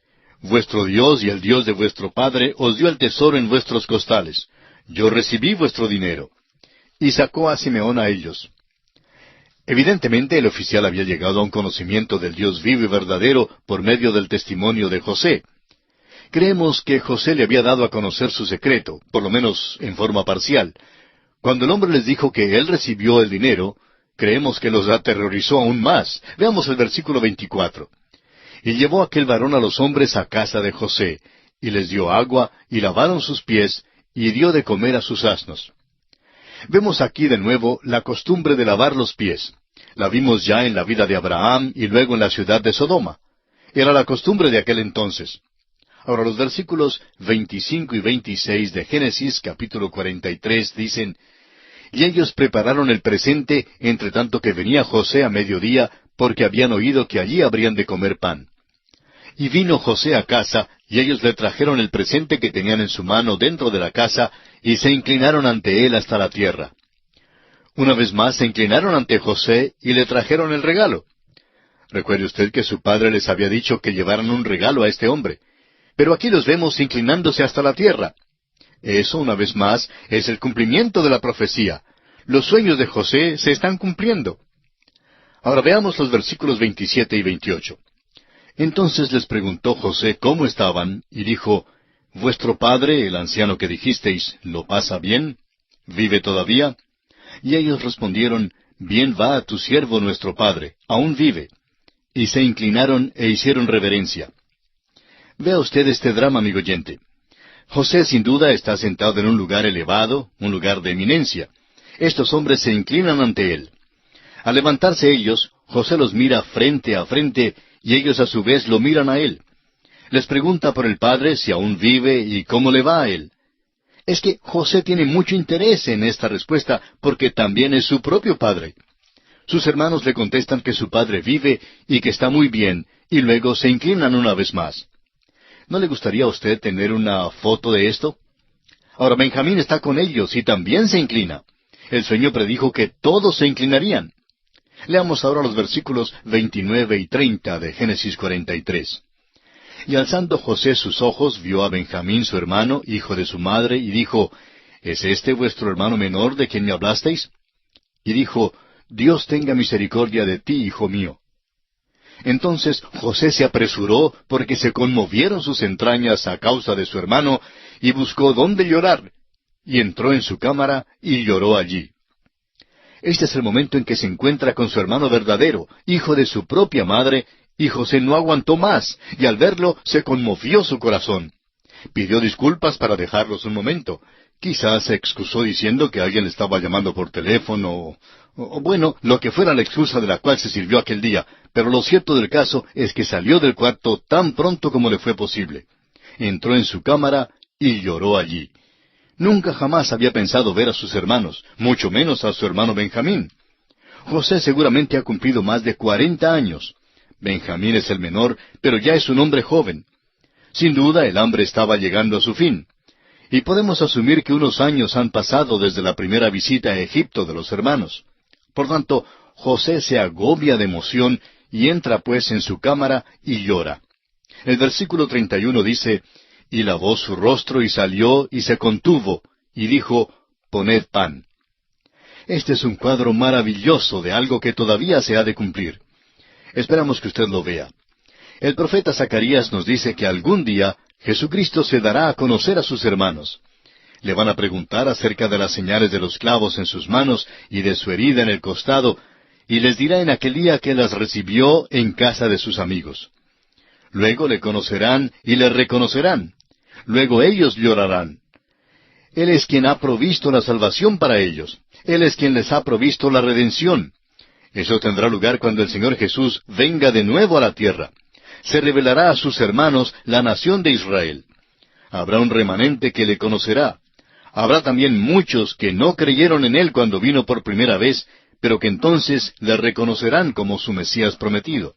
Vuestro Dios y el Dios de vuestro Padre os dio el tesoro en vuestros costales. Yo recibí vuestro dinero. Y sacó a Simeón a ellos. Evidentemente el oficial había llegado a un conocimiento del Dios vivo y verdadero por medio del testimonio de José. Creemos que José le había dado a conocer su secreto, por lo menos en forma parcial. Cuando el hombre les dijo que él recibió el dinero, creemos que los aterrorizó aún más. Veamos el versículo 24. Y llevó aquel varón a los hombres a casa de José, y les dio agua, y lavaron sus pies, y dio de comer a sus asnos. Vemos aquí de nuevo la costumbre de lavar los pies. La vimos ya en la vida de Abraham y luego en la ciudad de Sodoma. Era la costumbre de aquel entonces. Ahora los versículos 25 y 26 de Génesis capítulo 43 dicen, y ellos prepararon el presente entre tanto que venía José a mediodía, porque habían oído que allí habrían de comer pan. Y vino José a casa, y ellos le trajeron el presente que tenían en su mano dentro de la casa, y se inclinaron ante él hasta la tierra. Una vez más se inclinaron ante José y le trajeron el regalo. Recuerde usted que su padre les había dicho que llevaran un regalo a este hombre. Pero aquí los vemos inclinándose hasta la tierra. Eso, una vez más, es el cumplimiento de la profecía. Los sueños de José se están cumpliendo. Ahora veamos los versículos 27 y 28. Entonces les preguntó José cómo estaban, y dijo, ¿Vuestro padre, el anciano que dijisteis, lo pasa bien? ¿Vive todavía? Y ellos respondieron, Bien va a tu siervo nuestro padre, aún vive. Y se inclinaron e hicieron reverencia. Vea usted este drama, amigo oyente. José sin duda está sentado en un lugar elevado, un lugar de eminencia. Estos hombres se inclinan ante él. Al levantarse ellos, José los mira frente a frente, y ellos a su vez lo miran a él. Les pregunta por el padre si aún vive y cómo le va a él. Es que José tiene mucho interés en esta respuesta porque también es su propio padre. Sus hermanos le contestan que su padre vive y que está muy bien, y luego se inclinan una vez más. ¿No le gustaría a usted tener una foto de esto? Ahora Benjamín está con ellos y también se inclina. El sueño predijo que todos se inclinarían. Leamos ahora los versículos 29 y 30 de Génesis 43. Y alzando José sus ojos, vio a Benjamín su hermano, hijo de su madre, y dijo, ¿Es este vuestro hermano menor de quien me hablasteis? Y dijo, Dios tenga misericordia de ti, hijo mío. Entonces José se apresuró, porque se conmovieron sus entrañas a causa de su hermano, y buscó dónde llorar, y entró en su cámara, y lloró allí. Este es el momento en que se encuentra con su hermano verdadero, hijo de su propia madre, y José no aguantó más, y al verlo se conmovió su corazón. Pidió disculpas para dejarlos un momento. Quizás se excusó diciendo que alguien le estaba llamando por teléfono, o bueno, lo que fuera la excusa de la cual se sirvió aquel día, pero lo cierto del caso es que salió del cuarto tan pronto como le fue posible. Entró en su cámara y lloró allí. Nunca jamás había pensado ver a sus hermanos, mucho menos a su hermano Benjamín. José seguramente ha cumplido más de 40 años. Benjamín es el menor, pero ya es un hombre joven. Sin duda el hambre estaba llegando a su fin. Y podemos asumir que unos años han pasado desde la primera visita a Egipto de los hermanos. Por tanto, José se agobia de emoción y entra pues en su cámara y llora. El versículo 31 dice, Y lavó su rostro y salió y se contuvo, y dijo, Poned pan. Este es un cuadro maravilloso de algo que todavía se ha de cumplir. Esperamos que usted lo vea. El profeta Zacarías nos dice que algún día Jesucristo se dará a conocer a sus hermanos. Le van a preguntar acerca de las señales de los clavos en sus manos y de su herida en el costado, y les dirá en aquel día que las recibió en casa de sus amigos. Luego le conocerán y le reconocerán. Luego ellos llorarán. Él es quien ha provisto la salvación para ellos. Él es quien les ha provisto la redención. Eso tendrá lugar cuando el Señor Jesús venga de nuevo a la tierra. Se revelará a sus hermanos la nación de Israel. Habrá un remanente que le conocerá. Habrá también muchos que no creyeron en Él cuando vino por primera vez, pero que entonces le reconocerán como su Mesías prometido.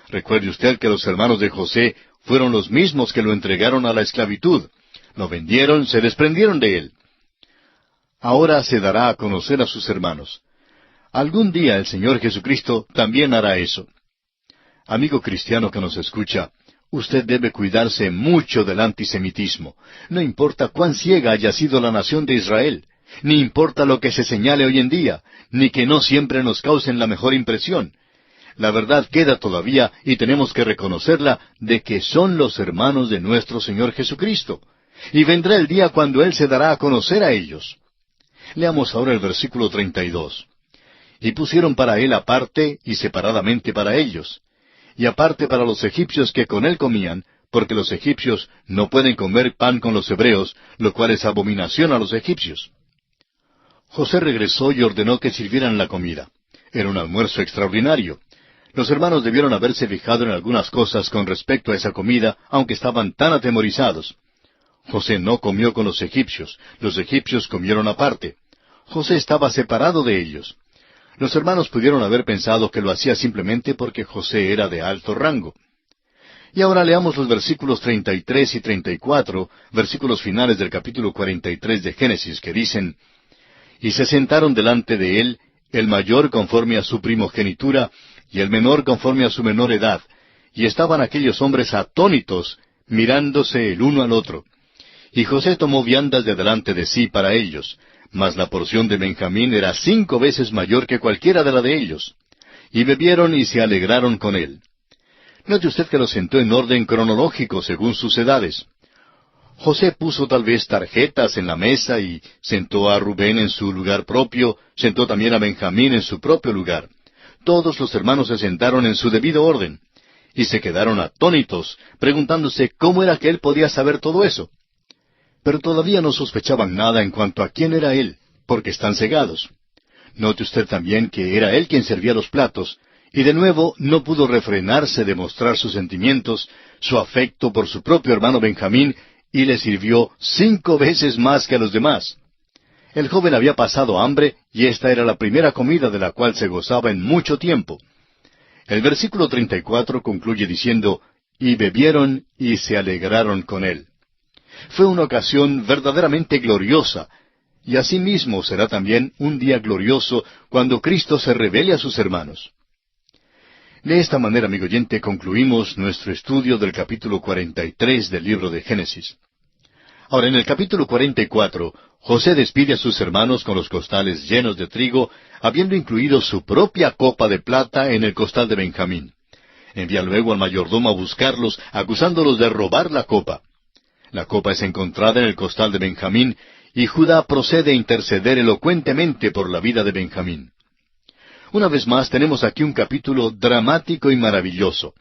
Recuerde usted que los hermanos de José fueron los mismos que lo entregaron a la esclavitud. Lo vendieron, se desprendieron de él. Ahora se dará a conocer a sus hermanos. Algún día el Señor Jesucristo también hará eso. Amigo cristiano que nos escucha, usted debe cuidarse mucho del antisemitismo. No importa cuán ciega haya sido la nación de Israel, ni importa lo que se señale hoy en día, ni que no siempre nos causen la mejor impresión. La verdad queda todavía y tenemos que reconocerla de que son los hermanos de nuestro Señor Jesucristo. Y vendrá el día cuando Él se dará a conocer a ellos. Leamos ahora el versículo 32. Y pusieron para Él aparte y separadamente para ellos, y aparte para los egipcios que con Él comían, porque los egipcios no pueden comer pan con los hebreos, lo cual es abominación a los egipcios. José regresó y ordenó que sirvieran la comida. Era un almuerzo extraordinario. Los hermanos debieron haberse fijado en algunas cosas con respecto a esa comida, aunque estaban tan atemorizados. José no comió con los egipcios comieron aparte. José estaba separado de ellos. Los hermanos pudieron haber pensado que lo hacía simplemente porque José era de alto rango. Y ahora leamos los versículos 33 y 34, versículos finales del capítulo 43 de Génesis, que dicen: Y se sentaron delante de él, el mayor conforme a su primogenitura, y el menor conforme a su menor edad, y estaban aquellos hombres atónitos, mirándose el uno al otro. Y José tomó viandas de delante de sí para ellos, mas la porción de Benjamín era 5 veces mayor que cualquiera de la de ellos. Y bebieron y se alegraron con él. Note usted que los sentó en orden cronológico según sus edades. José puso tal vez tarjetas en la mesa y sentó a Rubén en su lugar propio, sentó también a Benjamín en su propio lugar. Todos los hermanos se sentaron en su debido orden. Y se quedaron atónitos, preguntándose cómo era que él podía saber todo eso. Pero todavía no sospechaban nada en cuanto a quién era él, porque están cegados. Note usted también que era él quien servía los platos, y de nuevo no pudo refrenarse de mostrar sus sentimientos, su afecto por su propio hermano Benjamín, y le sirvió 5 veces más que a los demás. El joven había pasado hambre, y esta era la primera comida de la cual se gozaba en mucho tiempo. El versículo 34 concluye diciendo: Y bebieron y se alegraron con él. Fue una ocasión verdaderamente gloriosa, y asimismo será también un día glorioso cuando Cristo se revele a sus hermanos. De esta manera, amigo oyente, concluimos nuestro estudio del capítulo 43 del libro de Génesis. Ahora, en el capítulo 44, José despide a sus hermanos con los costales llenos de trigo, habiendo incluido su propia copa de plata en el costal de Benjamín. Envía luego al mayordomo a buscarlos, acusándolos de robar la copa. La copa es encontrada en el costal de Benjamín, y Judá procede a interceder elocuentemente por la vida de Benjamín. Una vez más tenemos aquí un capítulo dramático y maravilloso.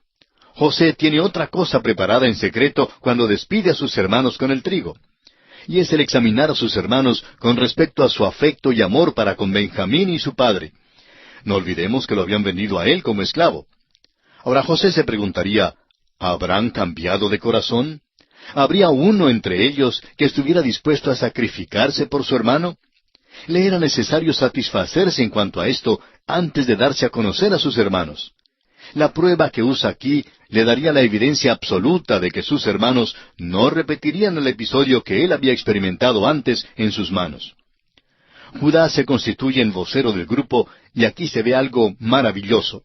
José tiene otra cosa preparada en secreto cuando despide a sus hermanos con el trigo. Y es el examinar a sus hermanos con respecto a su afecto y amor para con Benjamín y su padre. No olvidemos que lo habían vendido a él como esclavo. Ahora José se preguntaría: ¿habrán cambiado de corazón? ¿Habría uno entre ellos que estuviera dispuesto a sacrificarse por su hermano? Le era necesario satisfacerse en cuanto a esto antes de darse a conocer a sus hermanos. La prueba que usa aquí le daría la evidencia absoluta de que sus hermanos no repetirían el episodio que él había experimentado antes en sus manos. Judá se constituye en vocero del grupo, y aquí se ve algo maravilloso.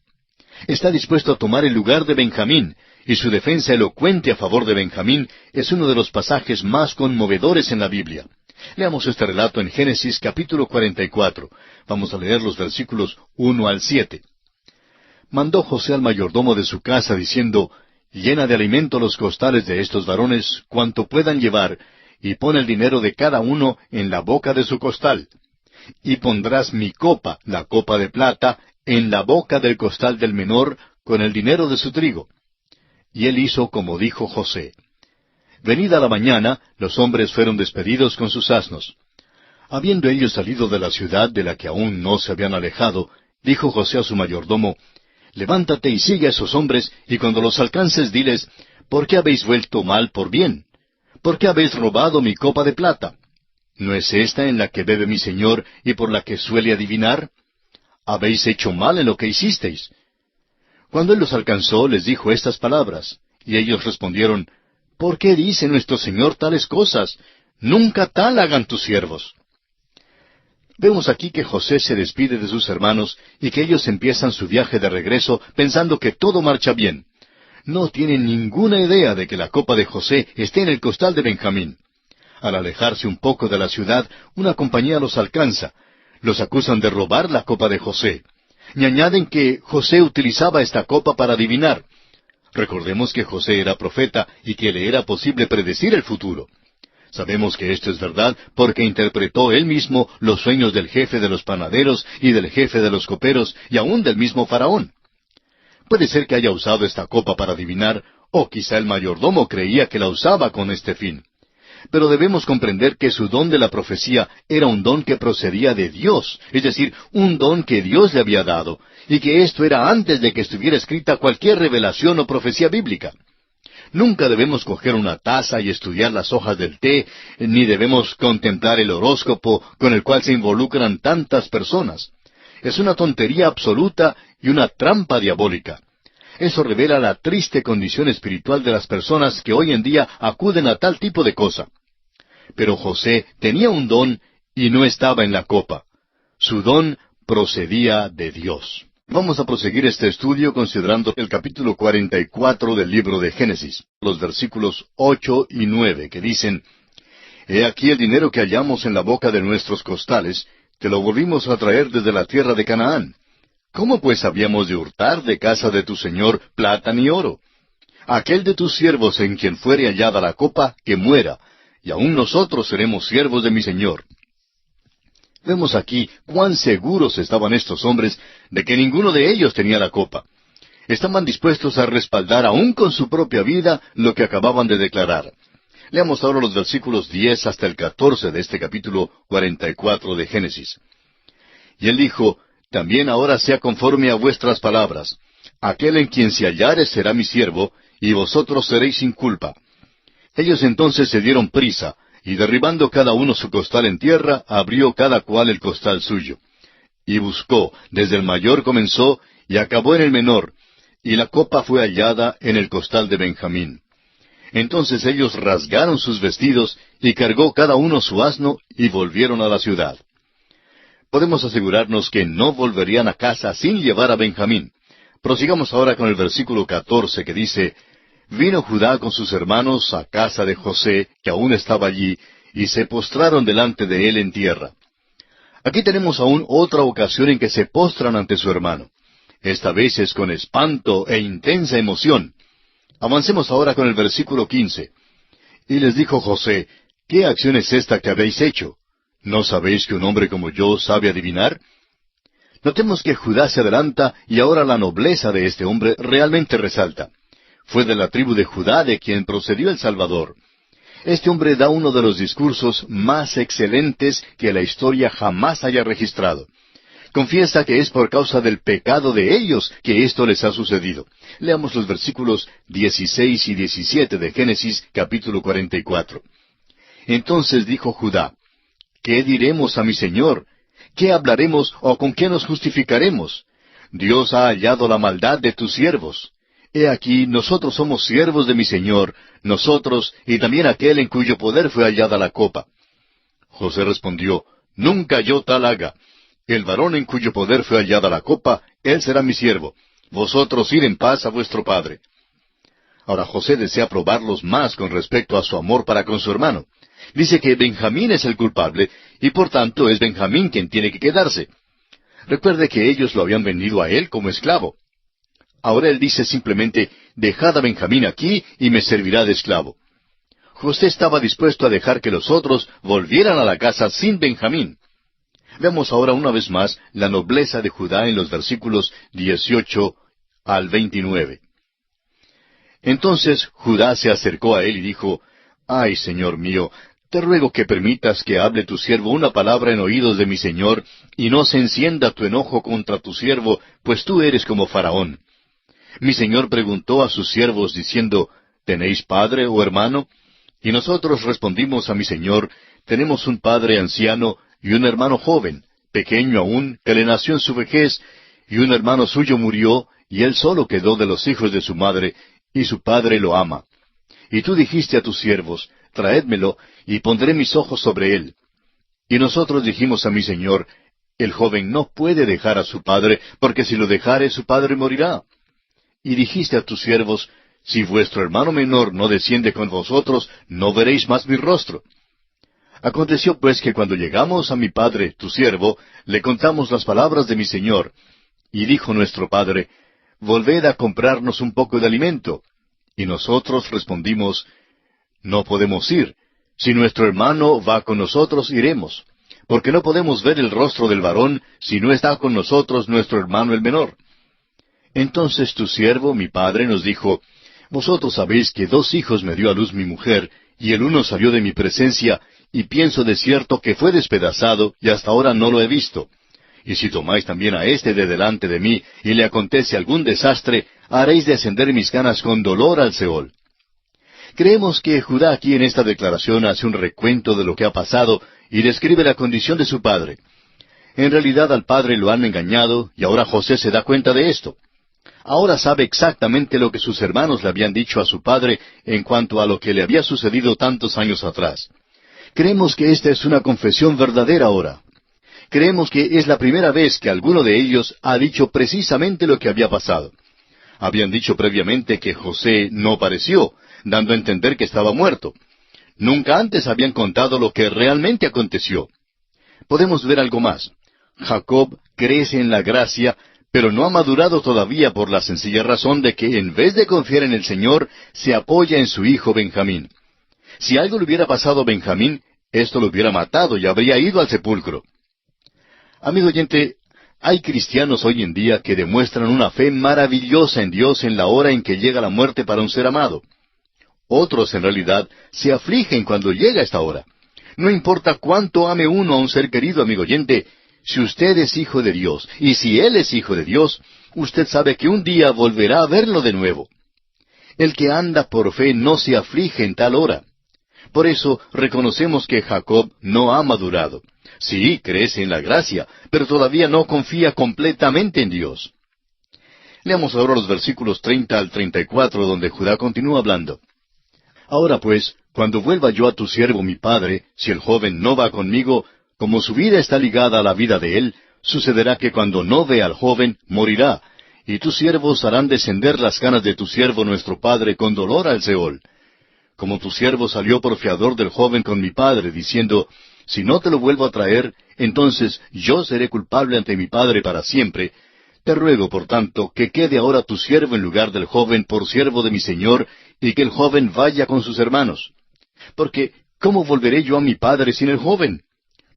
Está dispuesto a tomar el lugar de Benjamín, y su defensa elocuente a favor de Benjamín es uno de los pasajes más conmovedores en la Biblia. Leamos este relato en Génesis capítulo 44. Vamos a leer los versículos 1 al 7. Mandó José al mayordomo de su casa, diciendo: Llena de alimento los costales de estos varones, cuanto puedan llevar, y pon el dinero de cada uno en la boca de su costal. Y pondrás mi copa, la copa de plata, en la boca del costal del menor, con el dinero de su trigo. Y él hizo como dijo José. Venida la mañana, los hombres fueron despedidos con sus asnos. Habiendo ellos salido de la ciudad de la que aún no se habían alejado, dijo José a su mayordomo: Levántate y sigue a esos hombres, y cuando los alcances diles: ¿Por qué habéis vuelto mal por bien? ¿Por qué habéis robado mi copa de plata? ¿No es esta en la que bebe mi señor y por la que suele adivinar? Habéis hecho mal en lo que hicisteis. Cuando él los alcanzó, les dijo estas palabras, y ellos respondieron: ¿Por qué dice nuestro señor tales cosas? Nunca tal hagan tus siervos. Vemos aquí que José se despide de sus hermanos y que ellos empiezan su viaje de regreso pensando que todo marcha bien. No tienen ninguna idea de que la copa de José esté en el costal de Benjamín. Al alejarse un poco de la ciudad, una compañía los alcanza. Los acusan de robar la copa de José. Y añaden que José utilizaba esta copa para adivinar. Recordemos que José era profeta y que le era posible predecir el futuro. Sabemos que esto es verdad porque interpretó él mismo los sueños del jefe de los panaderos y del jefe de los coperos y aún del mismo faraón. Puede ser que haya usado esta copa para adivinar, o quizá el mayordomo creía que la usaba con este fin. Pero debemos comprender que su don de la profecía era un don que procedía de Dios, es decir, un don que Dios le había dado, y que esto era antes de que estuviera escrita cualquier revelación o profecía bíblica. Nunca debemos coger una taza y estudiar las hojas del té, ni debemos contemplar el horóscopo con el cual se involucran tantas personas. Es una tontería absoluta y una trampa diabólica. Eso revela la triste condición espiritual de las personas que hoy en día acuden a tal tipo de cosa. Pero José tenía un don y no estaba en la copa. Su don procedía de Dios. Vamos a proseguir este estudio considerando el capítulo 44 del libro de Génesis, los versículos 8 y 9, que dicen: He aquí el dinero que hallamos en la boca de nuestros costales, te lo volvimos a traer desde la tierra de Canaán. ¿Cómo pues habíamos de hurtar de casa de tu señor plata ni oro? Aquel de tus siervos en quien fuere hallada la copa, que muera, y aun nosotros seremos siervos de mi señor. Vemos aquí cuán seguros estaban estos hombres de que ninguno de ellos tenía la copa. Estaban dispuestos a respaldar aún con su propia vida lo que acababan de declarar. Leamos ahora los versículos 10 hasta el 14 de este capítulo 44 de Génesis. Y él dijo: También ahora sea conforme a vuestras palabras. Aquel en quien se hallare será mi siervo, y vosotros seréis sin culpa. Ellos entonces se dieron prisa, y derribando cada uno su costal en tierra, abrió cada cual el costal suyo. Y buscó, desde el mayor comenzó, y acabó en el menor, y la copa fue hallada en el costal de Benjamín. Entonces ellos rasgaron sus vestidos, y cargó cada uno su asno, y volvieron a la ciudad. Podemos asegurarnos que no volverían a casa sin llevar a Benjamín. Prosigamos ahora con el versículo 14, que dice: Vino Judá con sus hermanos a casa de José, que aún estaba allí, y se postraron delante de él en tierra. Aquí tenemos aún otra ocasión en que se postran ante su hermano. Esta vez es con espanto e intensa emoción. Avancemos ahora con el versículo 15. Y les dijo José: ¿Qué acción es esta que habéis hecho? ¿No sabéis que un hombre como yo sabe adivinar? Notemos que Judá se adelanta y ahora la nobleza de este hombre realmente resalta. Fue de la tribu de Judá de quien procedió el Salvador. Este hombre da uno de los discursos más excelentes que la historia jamás haya registrado. Confiesa que es por causa del pecado de ellos que esto les ha sucedido. Leamos los versículos 16 y 17 de Génesis capítulo 44. Entonces dijo Judá: ¿Qué diremos a mi señor? ¿Qué hablaremos o con qué nos justificaremos? Dios ha hallado la maldad de tus siervos. He aquí, nosotros somos siervos de mi señor, nosotros y también aquel en cuyo poder fue hallada la copa. José respondió: Nunca yo tal haga. El varón en cuyo poder fue hallada la copa, él será mi siervo. Vosotros id en paz a vuestro padre. Ahora José desea probarlos más con respecto a su amor para con su hermano. Dice que Benjamín es el culpable, y por tanto es Benjamín quien tiene que quedarse. Recuerde que ellos lo habían vendido a él como esclavo. Ahora él dice simplemente: Dejad a Benjamín aquí y me servirá de esclavo. José estaba dispuesto a dejar que los otros volvieran a la casa sin Benjamín. Veamos ahora una vez más la nobleza de Judá en los versículos 18 al 29. Entonces Judá se acercó a él y dijo: Ay, señor mío, te ruego que permitas que hable tu siervo una palabra en oídos de mi señor, y no se encienda tu enojo contra tu siervo, pues tú eres como Faraón. Mi señor preguntó a sus siervos diciendo: ¿Tenéis padre o hermano? Y nosotros respondimos a mi señor: Tenemos un padre anciano y un hermano joven, pequeño aún, que le nació en su vejez, y un hermano suyo murió, y él solo quedó de los hijos de su madre, y su padre lo ama. Y tú dijiste a tus siervos: Traédmelo, y pondré mis ojos sobre él. Y nosotros dijimos a mi señor: El joven no puede dejar a su padre, porque si lo dejare su padre morirá. Y dijiste a tus siervos: Si vuestro hermano menor no desciende con vosotros, no veréis más mi rostro. Aconteció pues que cuando llegamos a mi padre, tu siervo, le contamos las palabras de mi señor. Y dijo nuestro padre: Volved a comprarnos un poco de alimento. Y nosotros respondimos: No podemos ir. Si nuestro hermano va con nosotros, iremos. Porque no podemos ver el rostro del varón si no está con nosotros nuestro hermano el menor. Entonces tu siervo, mi padre, nos dijo: Vosotros sabéis que 2 hijos me dio a luz mi mujer, y el uno salió de mi presencia, y pienso de cierto que fue despedazado, y hasta ahora no lo he visto. Y si tomáis también a éste de delante de mí, y le acontece algún desastre, haréis descender mis canas con dolor al Seol. Creemos que Judá aquí en esta declaración hace un recuento de lo que ha pasado y describe la condición de su padre. En realidad al padre lo han engañado y ahora José se da cuenta de esto. Ahora sabe exactamente lo que sus hermanos le habían dicho a su padre en cuanto a lo que le había sucedido tantos años atrás. Creemos que esta es una confesión verdadera ahora. Creemos que es la primera vez que alguno de ellos ha dicho precisamente lo que había pasado. Habían dicho previamente que José no pareció, dando a entender que estaba muerto. Nunca antes habían contado lo que realmente aconteció. Podemos ver algo más. Jacob crece en la gracia, pero no ha madurado todavía por la sencilla razón de que en vez de confiar en el Señor, se apoya en su hijo Benjamín. Si algo le hubiera pasado a Benjamín, esto lo hubiera matado y habría ido al sepulcro. Amigo oyente, hay cristianos hoy en día que demuestran una fe maravillosa en Dios en la hora en que llega la muerte para un ser amado. Otros, en realidad, se afligen cuando llega esta hora. No importa cuánto ame uno a un ser querido, amigo oyente, si usted es hijo de Dios, y si Él es hijo de Dios, usted sabe que un día volverá a verlo de nuevo. El que anda por fe no se aflige en tal hora. Por eso reconocemos que Jacob no ha madurado. Sí, crece en la gracia, pero todavía no confía completamente en Dios. Leamos ahora los versículos 30 al 34, donde Judá continúa hablando. Ahora pues, cuando vuelva yo a tu siervo mi padre, si el joven no va conmigo, como su vida está ligada a la vida de él, sucederá que cuando no vea al joven, morirá, y tus siervos harán descender las canas de tu siervo nuestro padre con dolor al Seol. Como tu siervo salió por fiador del joven con mi padre, diciendo, si no te lo vuelvo a traer, entonces yo seré culpable ante mi padre para siempre. Te ruego, por tanto, que quede ahora tu siervo en lugar del joven por siervo de mi señor, y que el joven vaya con sus hermanos. Porque, ¿cómo volveré yo a mi padre sin el joven?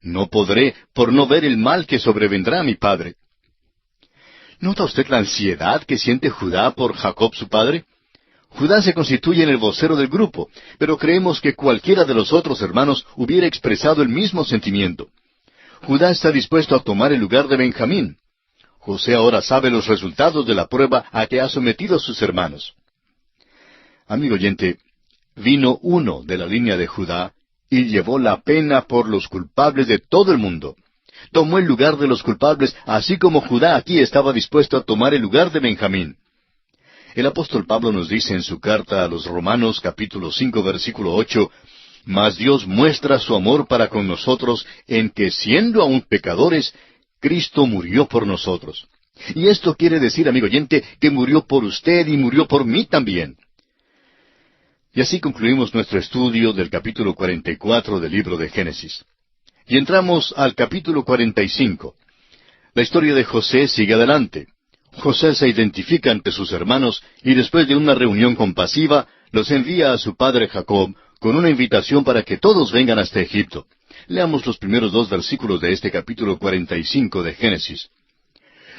No podré, por no ver el mal que sobrevendrá a mi padre. ¿Nota usted la ansiedad que siente Judá por Jacob su padre? Judá se constituye en el vocero del grupo, pero creemos que cualquiera de los otros hermanos hubiera expresado el mismo sentimiento. Judá está dispuesto a tomar el lugar de Benjamín. José ahora sabe los resultados de la prueba a que ha sometido a sus hermanos. Amigo oyente, vino uno de la línea de Judá y llevó la pena por los culpables de todo el mundo. Tomó el lugar de los culpables, así como Judá aquí estaba dispuesto a tomar el lugar de Benjamín. El apóstol Pablo nos dice en su carta a los Romanos capítulo 5 versículo 8, mas Dios muestra su amor para con nosotros en que siendo aún pecadores, Cristo murió por nosotros. Y esto quiere decir, amigo oyente, que murió por usted y murió por mí también. Y así concluimos nuestro estudio del capítulo 44 del libro de Génesis. Y entramos al capítulo 45. La historia de José sigue adelante. José se identifica ante sus hermanos y después de una reunión compasiva, los envía a su padre Jacob con una invitación para que todos vengan hasta Egipto. Leamos los primeros 2 versículos de este capítulo 45 de Génesis.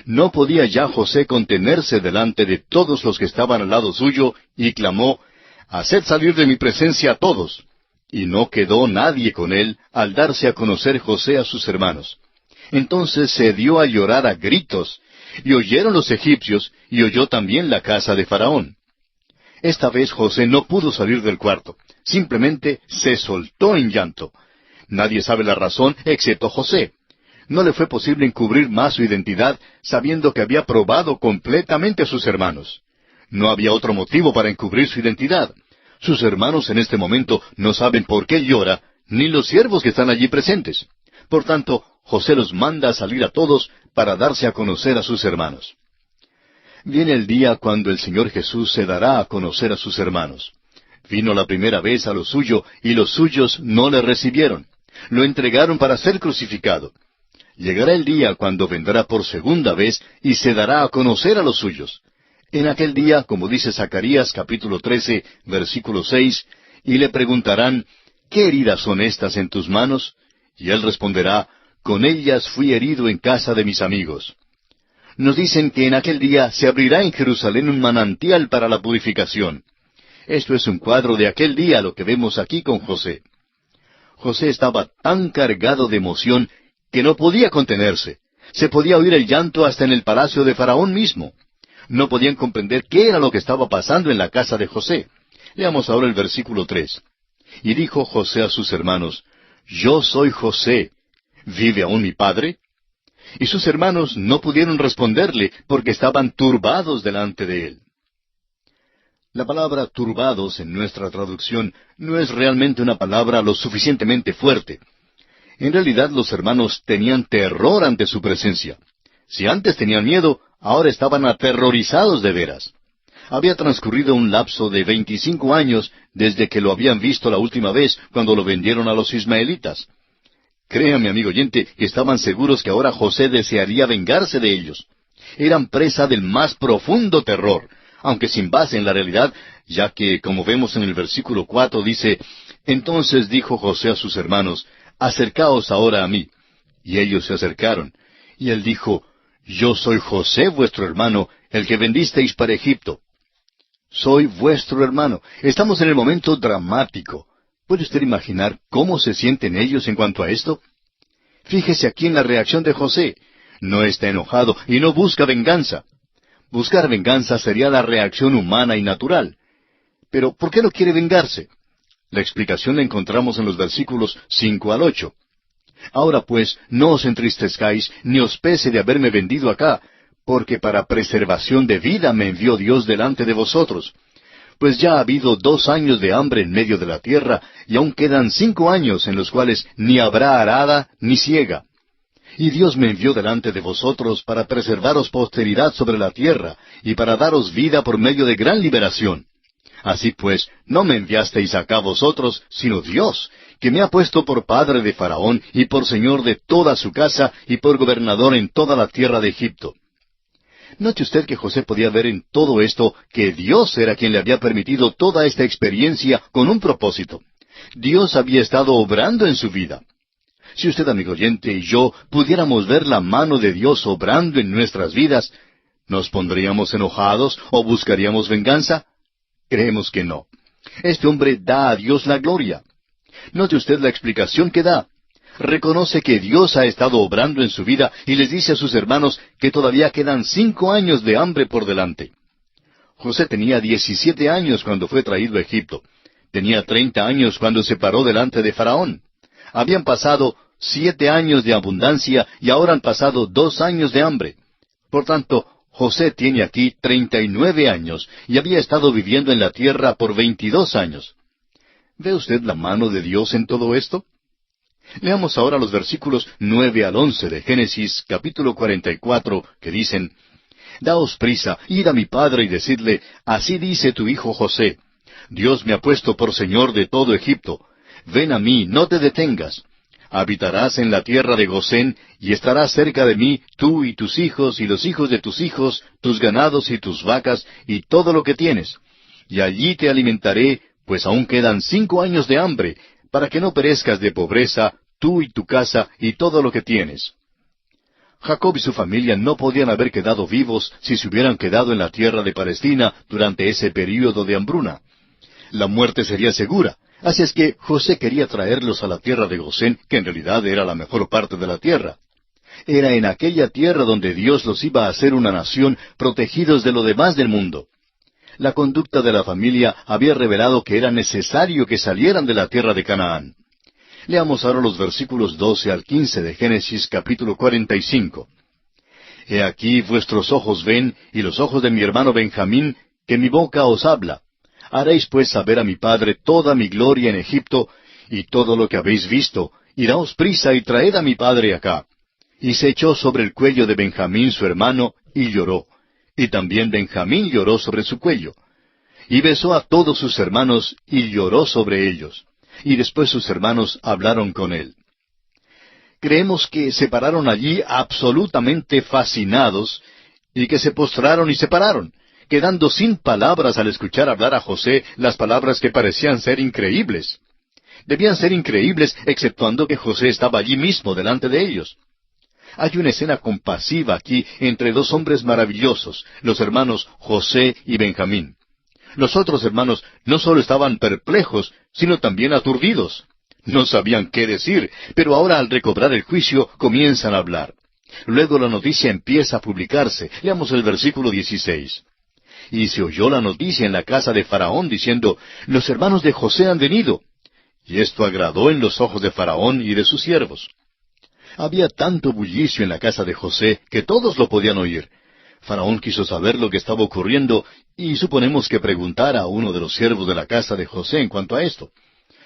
No podía ya José contenerse delante de todos los que estaban al lado suyo, y clamó, haced salir de mi presencia a todos. Y no quedó nadie con él al darse a conocer José a sus hermanos. Entonces se dio a llorar a gritos, y oyeron los egipcios, y oyó también la casa de Faraón. Esta vez José no pudo salir del cuarto, simplemente se soltó en llanto. Nadie sabe la razón excepto José. No le fue posible encubrir más su identidad, sabiendo que había probado completamente a sus hermanos. No había otro motivo para encubrir su identidad. Sus hermanos en este momento no saben por qué llora, ni los siervos que están allí presentes. Por tanto, José los manda a salir a todos para darse a conocer a sus hermanos. Viene el día cuando el Señor Jesús se dará a conocer a sus hermanos. Vino la primera vez a lo suyo, y los suyos no le recibieron. Lo entregaron para ser crucificado. Llegará el día cuando vendrá por segunda vez y se dará a conocer a los suyos. En aquel día, como dice Zacarías capítulo 13, versículo 6, y le preguntarán, ¿qué heridas son estas en tus manos? Y él responderá, con ellas fui herido en casa de mis amigos. Nos dicen que en aquel día se abrirá en Jerusalén un manantial para la purificación. Esto es un cuadro de aquel día, lo que vemos aquí con José. José estaba tan cargado de emoción que no podía contenerse. Se podía oír el llanto hasta en el palacio de Faraón mismo. No podían comprender qué era lo que estaba pasando en la casa de José. Leamos ahora el versículo 3. Y dijo José a sus hermanos, Yo soy José. ¿Vive aún mi padre? Y sus hermanos no pudieron responderle porque estaban turbados delante de él. La palabra turbados en nuestra traducción no es realmente una palabra lo suficientemente fuerte. En realidad los hermanos tenían terror ante su presencia. Si antes tenían miedo, ahora estaban aterrorizados de veras. Había transcurrido un lapso de 25 años desde que lo habían visto la última vez cuando lo vendieron a los ismaelitas. Créame, amigo oyente, que estaban seguros que ahora José desearía vengarse de ellos. Eran presa del más profundo terror, aunque sin base en la realidad, ya que, como vemos en el versículo 4, dice, Entonces dijo José a sus hermanos, Acercaos ahora a mí. Y ellos se acercaron. Y él dijo, Yo soy José vuestro hermano, el que vendisteis para Egipto. Soy vuestro hermano. Estamos en el momento dramático. ¿Puede usted imaginar cómo se sienten ellos en cuanto a esto? Fíjese aquí en la reacción de José. No está enojado y no busca venganza. Buscar venganza sería la reacción humana y natural. Pero, ¿por qué no quiere vengarse? La explicación la encontramos en los versículos 5 al 8. Ahora pues, no os entristezcáis, ni os pese de haberme vendido acá, porque para preservación de vida me envió Dios delante de vosotros. Pues ya ha habido 2 años de hambre en medio de la tierra, y aún quedan 5 años en los cuales ni habrá arada ni siega. Y Dios me envió delante de vosotros para preservaros posteridad sobre la tierra, y para daros vida por medio de gran liberación. Así pues, no me enviasteis acá vosotros, sino Dios, que me ha puesto por padre de Faraón, y por señor de toda su casa, y por gobernador en toda la tierra de Egipto. Note usted que José podía ver en todo esto que Dios era quien le había permitido toda esta experiencia con un propósito. Dios había estado obrando en su vida. Si usted, amigo oyente, y yo pudiéramos ver la mano de Dios obrando en nuestras vidas, ¿nos pondríamos enojados o buscaríamos venganza? Creemos que no. Este hombre da a Dios la gloria. Note usted la explicación que da. Reconoce que Dios ha estado obrando en su vida y les dice a sus hermanos que todavía quedan 5 años de hambre por delante. José tenía 17 años cuando fue traído a Egipto. Tenía 30 años cuando se paró delante de Faraón. Habían pasado 7 años de abundancia y ahora han pasado 2 años de hambre. Por tanto, José tiene aquí 39 años y había estado viviendo en la tierra por 22 años. ¿Ve usted la mano de Dios en todo esto? Leamos ahora los versículos 9 al 11 de Génesis capítulo 44, que dicen, Daos prisa, id a mi padre y decidle, Así dice tu hijo José, Dios me ha puesto por señor de todo Egipto. Ven a mí, no te detengas. Habitarás en la tierra de Gosén, y estarás cerca de mí, tú y tus hijos, y los hijos de tus hijos, tus ganados y tus vacas, y todo lo que tienes. Y allí te alimentaré, pues aún quedan 5 años de hambre, para que no perezcas de pobreza, tú y tu casa, y todo lo que tienes. Jacob y su familia no podían haber quedado vivos si se hubieran quedado en la tierra de Palestina durante ese período de hambruna. La muerte sería segura. Así es que José quería traerlos a la tierra de Gosén, que en realidad era la mejor parte de la tierra. Era en aquella tierra donde Dios los iba a hacer una nación protegidos de lo demás del mundo. La conducta de la familia había revelado que era necesario que salieran de la tierra de Canaán. Leamos ahora los versículos 12 al 15 de Génesis capítulo 45. He aquí vuestros ojos ven, y los ojos de mi hermano Benjamín, que mi boca os habla. Haréis pues saber a mi padre toda mi gloria en Egipto, y todo lo que habéis visto, y daos prisa y traed a mi padre acá. Y se echó sobre el cuello de Benjamín su hermano, y lloró. Y también Benjamín lloró sobre su cuello. Y besó a todos sus hermanos, y lloró sobre ellos. Y después sus hermanos hablaron con él. Creemos que se pararon allí absolutamente fascinados, y que se postraron y se pararon, quedando sin palabras al escuchar hablar a José las palabras que parecían ser increíbles. Debían ser increíbles, exceptuando que José estaba allí mismo delante de ellos. Hay una escena compasiva aquí entre 2 hombres maravillosos, los hermanos José y Benjamín. Los otros hermanos no solo estaban perplejos, sino también aturdidos. No sabían qué decir, pero ahora al recobrar el juicio comienzan a hablar. Luego la noticia empieza a publicarse. Leamos el versículo 16. y se oyó la noticia en la casa de Faraón diciendo, los hermanos de José han venido. Y esto agradó en los ojos de Faraón y de sus siervos. Había tanto bullicio en la casa de José que todos lo podían oír. Faraón quiso saber lo que estaba ocurriendo y suponemos que preguntara a uno de los siervos de la casa de José en cuanto a esto.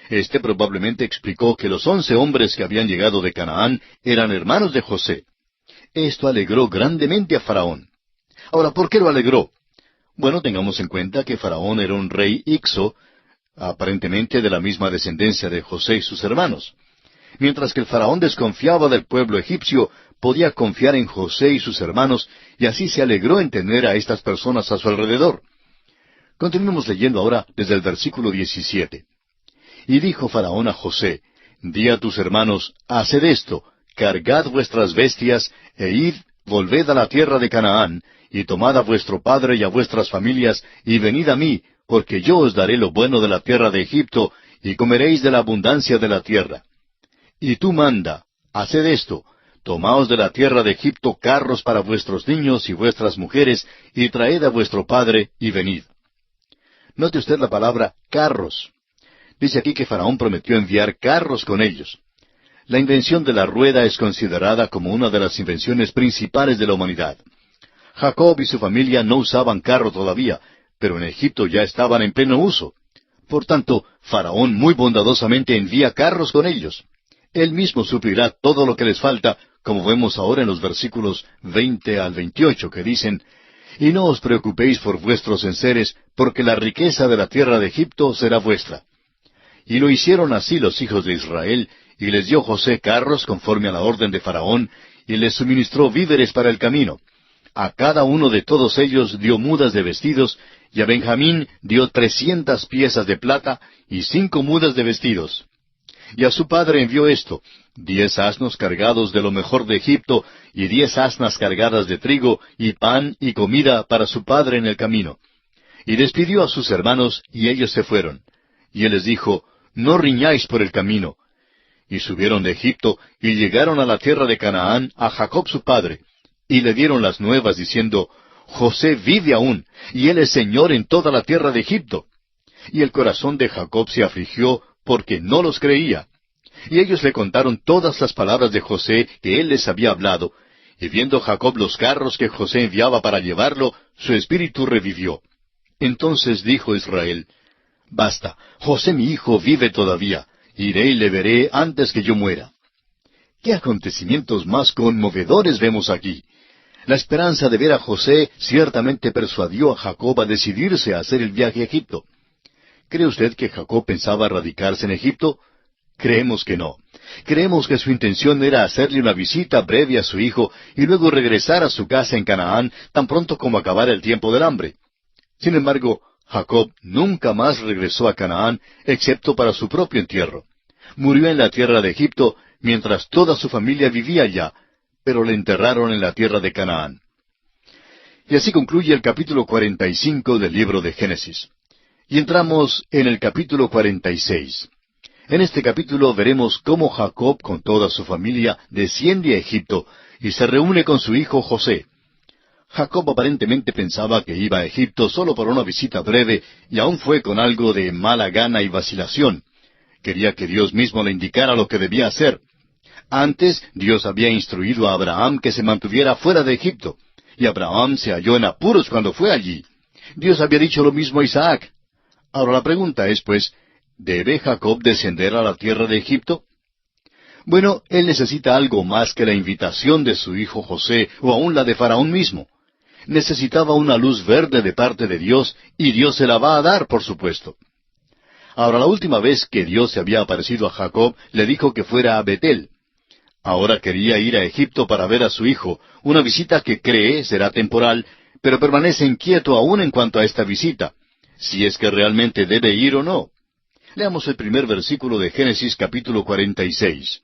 Este probablemente explicó que los 11 hombres que habían llegado de Canaán eran hermanos de José. Esto alegró grandemente a Faraón. Ahora, ¿por qué lo alegró? Bueno, tengamos en cuenta que Faraón era un rey Ixo, aparentemente de la misma descendencia de José y sus hermanos. Mientras que el Faraón desconfiaba del pueblo egipcio, podía confiar en José y sus hermanos, y así se alegró en tener a estas personas a su alrededor. Continuemos leyendo ahora desde el versículo 17. Y dijo Faraón a José, di a tus hermanos, haced esto, cargad vuestras bestias, e id, volved a la tierra de Canaán, y tomad a vuestro padre y a vuestras familias, y venid a mí, porque yo os daré lo bueno de la tierra de Egipto, y comeréis de la abundancia de la tierra. Y tú manda, haced esto, tomaos de la tierra de Egipto carros para vuestros niños y vuestras mujeres, y traed a vuestro padre, y venid. Note usted la palabra carros. Dice aquí que Faraón prometió enviar carros con ellos. La invención de la rueda es considerada como una de las invenciones principales de la humanidad. Jacob y su familia no usaban carro todavía, pero en Egipto ya estaban en pleno uso. Por tanto, Faraón muy bondadosamente envía carros con ellos. Él mismo suplirá todo lo que les falta, como vemos ahora en los versículos 20 al 28, que dicen, y no os preocupéis por vuestros enseres, porque la riqueza de la tierra de Egipto será vuestra. Y lo hicieron así los hijos de Israel, y les dio José carros conforme a la orden de Faraón, y les suministró víveres para el camino. A cada uno de todos ellos dio mudas de vestidos, y a Benjamín dio 300 piezas de plata, y 5 mudas de vestidos. Y a su padre envió esto, 10 asnos cargados de lo mejor de Egipto, y 10 asnas cargadas de trigo, y pan y comida para su padre en el camino. Y despidió a sus hermanos, y ellos se fueron. Y él les dijo, no riñáis por el camino. Y subieron de Egipto, y llegaron a la tierra de Canaán, a Jacob su padre, y le dieron las nuevas, diciendo, José vive aún, y él es señor en toda la tierra de Egipto. Y el corazón de Jacob se afligió, porque no los creía. Y ellos le contaron todas las palabras de José que él les había hablado, y viendo Jacob los carros que José enviaba para llevarlo, su espíritu revivió. Entonces dijo Israel, basta, José mi hijo vive todavía, iré y le veré antes que yo muera. ¿Qué acontecimientos más conmovedores vemos aquí? La esperanza de ver a José ciertamente persuadió a Jacob a decidirse a hacer el viaje a Egipto. ¿Cree usted que Jacob pensaba radicarse en Egipto? Creemos que no. Creemos que su intención era hacerle una visita breve a su hijo y luego regresar a su casa en Canaán tan pronto como acabara el tiempo del hambre. Sin embargo, Jacob nunca más regresó a Canaán excepto para su propio entierro. Murió en la tierra de Egipto mientras toda su familia vivía allá, pero le enterraron en la tierra de Canaán. Y así concluye el capítulo 45 del libro de Génesis. Y entramos en el capítulo 46. En este capítulo veremos cómo Jacob con toda su familia desciende a Egipto y se reúne con su hijo José. Jacob aparentemente pensaba que iba a Egipto solo por una visita breve y aún fue con algo de mala gana y vacilación. Quería que Dios mismo le indicara lo que debía hacer. Antes Dios había instruido a Abraham que se mantuviera fuera de Egipto, y Abraham se halló en apuros cuando fue allí. Dios había dicho lo mismo a Isaac. Ahora la pregunta es, pues, ¿debe Jacob descender a la tierra de Egipto? Bueno, él necesita algo más que la invitación de su hijo José o aún la de Faraón mismo. Necesitaba una luz verde de parte de Dios y Dios se la va a dar, por supuesto. Ahora, la última vez que Dios se había aparecido a Jacob, le dijo que fuera a Betel. Ahora quería ir a Egipto para ver a su hijo, una visita que cree será temporal, pero permanece inquieto aún en cuanto a esta visita, si es que realmente debe ir o no. Leamos el primer versículo de Génesis capítulo 46.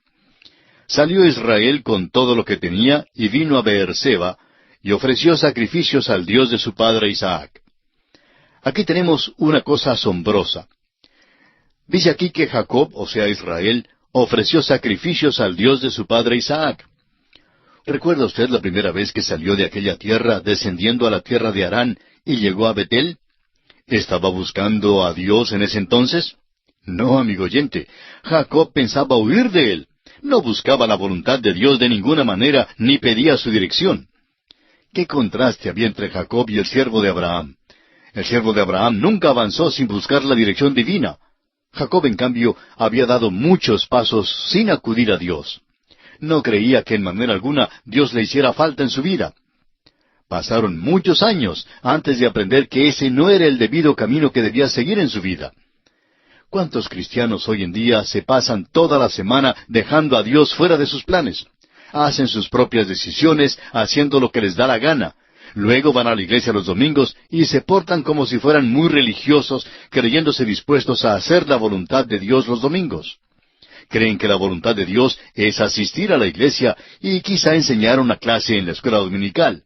Salió Israel con todo lo que tenía y vino a Beerseba, y ofreció sacrificios al Dios de su padre Isaac. Aquí tenemos una cosa asombrosa. Dice aquí que Jacob, o sea Israel, ofreció sacrificios al Dios de su padre Isaac. ¿Recuerda usted la primera vez que salió de aquella tierra descendiendo a la tierra de Harán y llegó a Betel. ¿Estaba buscando a Dios en ese entonces? No, amigo oyente. Jacob pensaba huir de él. No buscaba la voluntad de Dios de ninguna manera, ni pedía su dirección. ¿Qué contraste había entre Jacob y el siervo de Abraham? El siervo de Abraham nunca avanzó sin buscar la dirección divina. Jacob, en cambio, había dado muchos pasos sin acudir a Dios. No creía que en manera alguna Dios le hiciera falta en su vida. Pasaron muchos años antes de aprender que ese no era el debido camino que debía seguir en su vida. ¿Cuántos cristianos hoy en día se pasan toda la semana dejando a Dios fuera de sus planes? Hacen sus propias decisiones, haciendo lo que les da la gana. Luego van a la iglesia los domingos y se portan como si fueran muy religiosos, creyéndose dispuestos a hacer la voluntad de Dios los domingos. Creen que la voluntad de Dios es asistir a la iglesia y quizá enseñar una clase en la escuela dominical.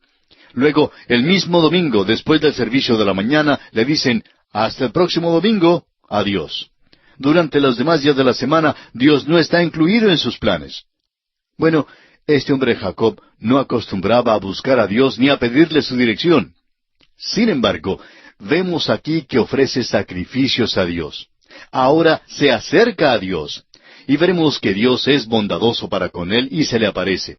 Luego, el mismo domingo, después del servicio de la mañana, le dicen, hasta el próximo domingo, adiós. Durante los demás días de la semana, Dios no está incluido en sus planes. Bueno, este hombre Jacob no acostumbraba a buscar a Dios ni a pedirle su dirección. Sin embargo, vemos aquí que ofrece sacrificios a Dios. Ahora se acerca a Dios. Y veremos que Dios es bondadoso para con él y se le aparece.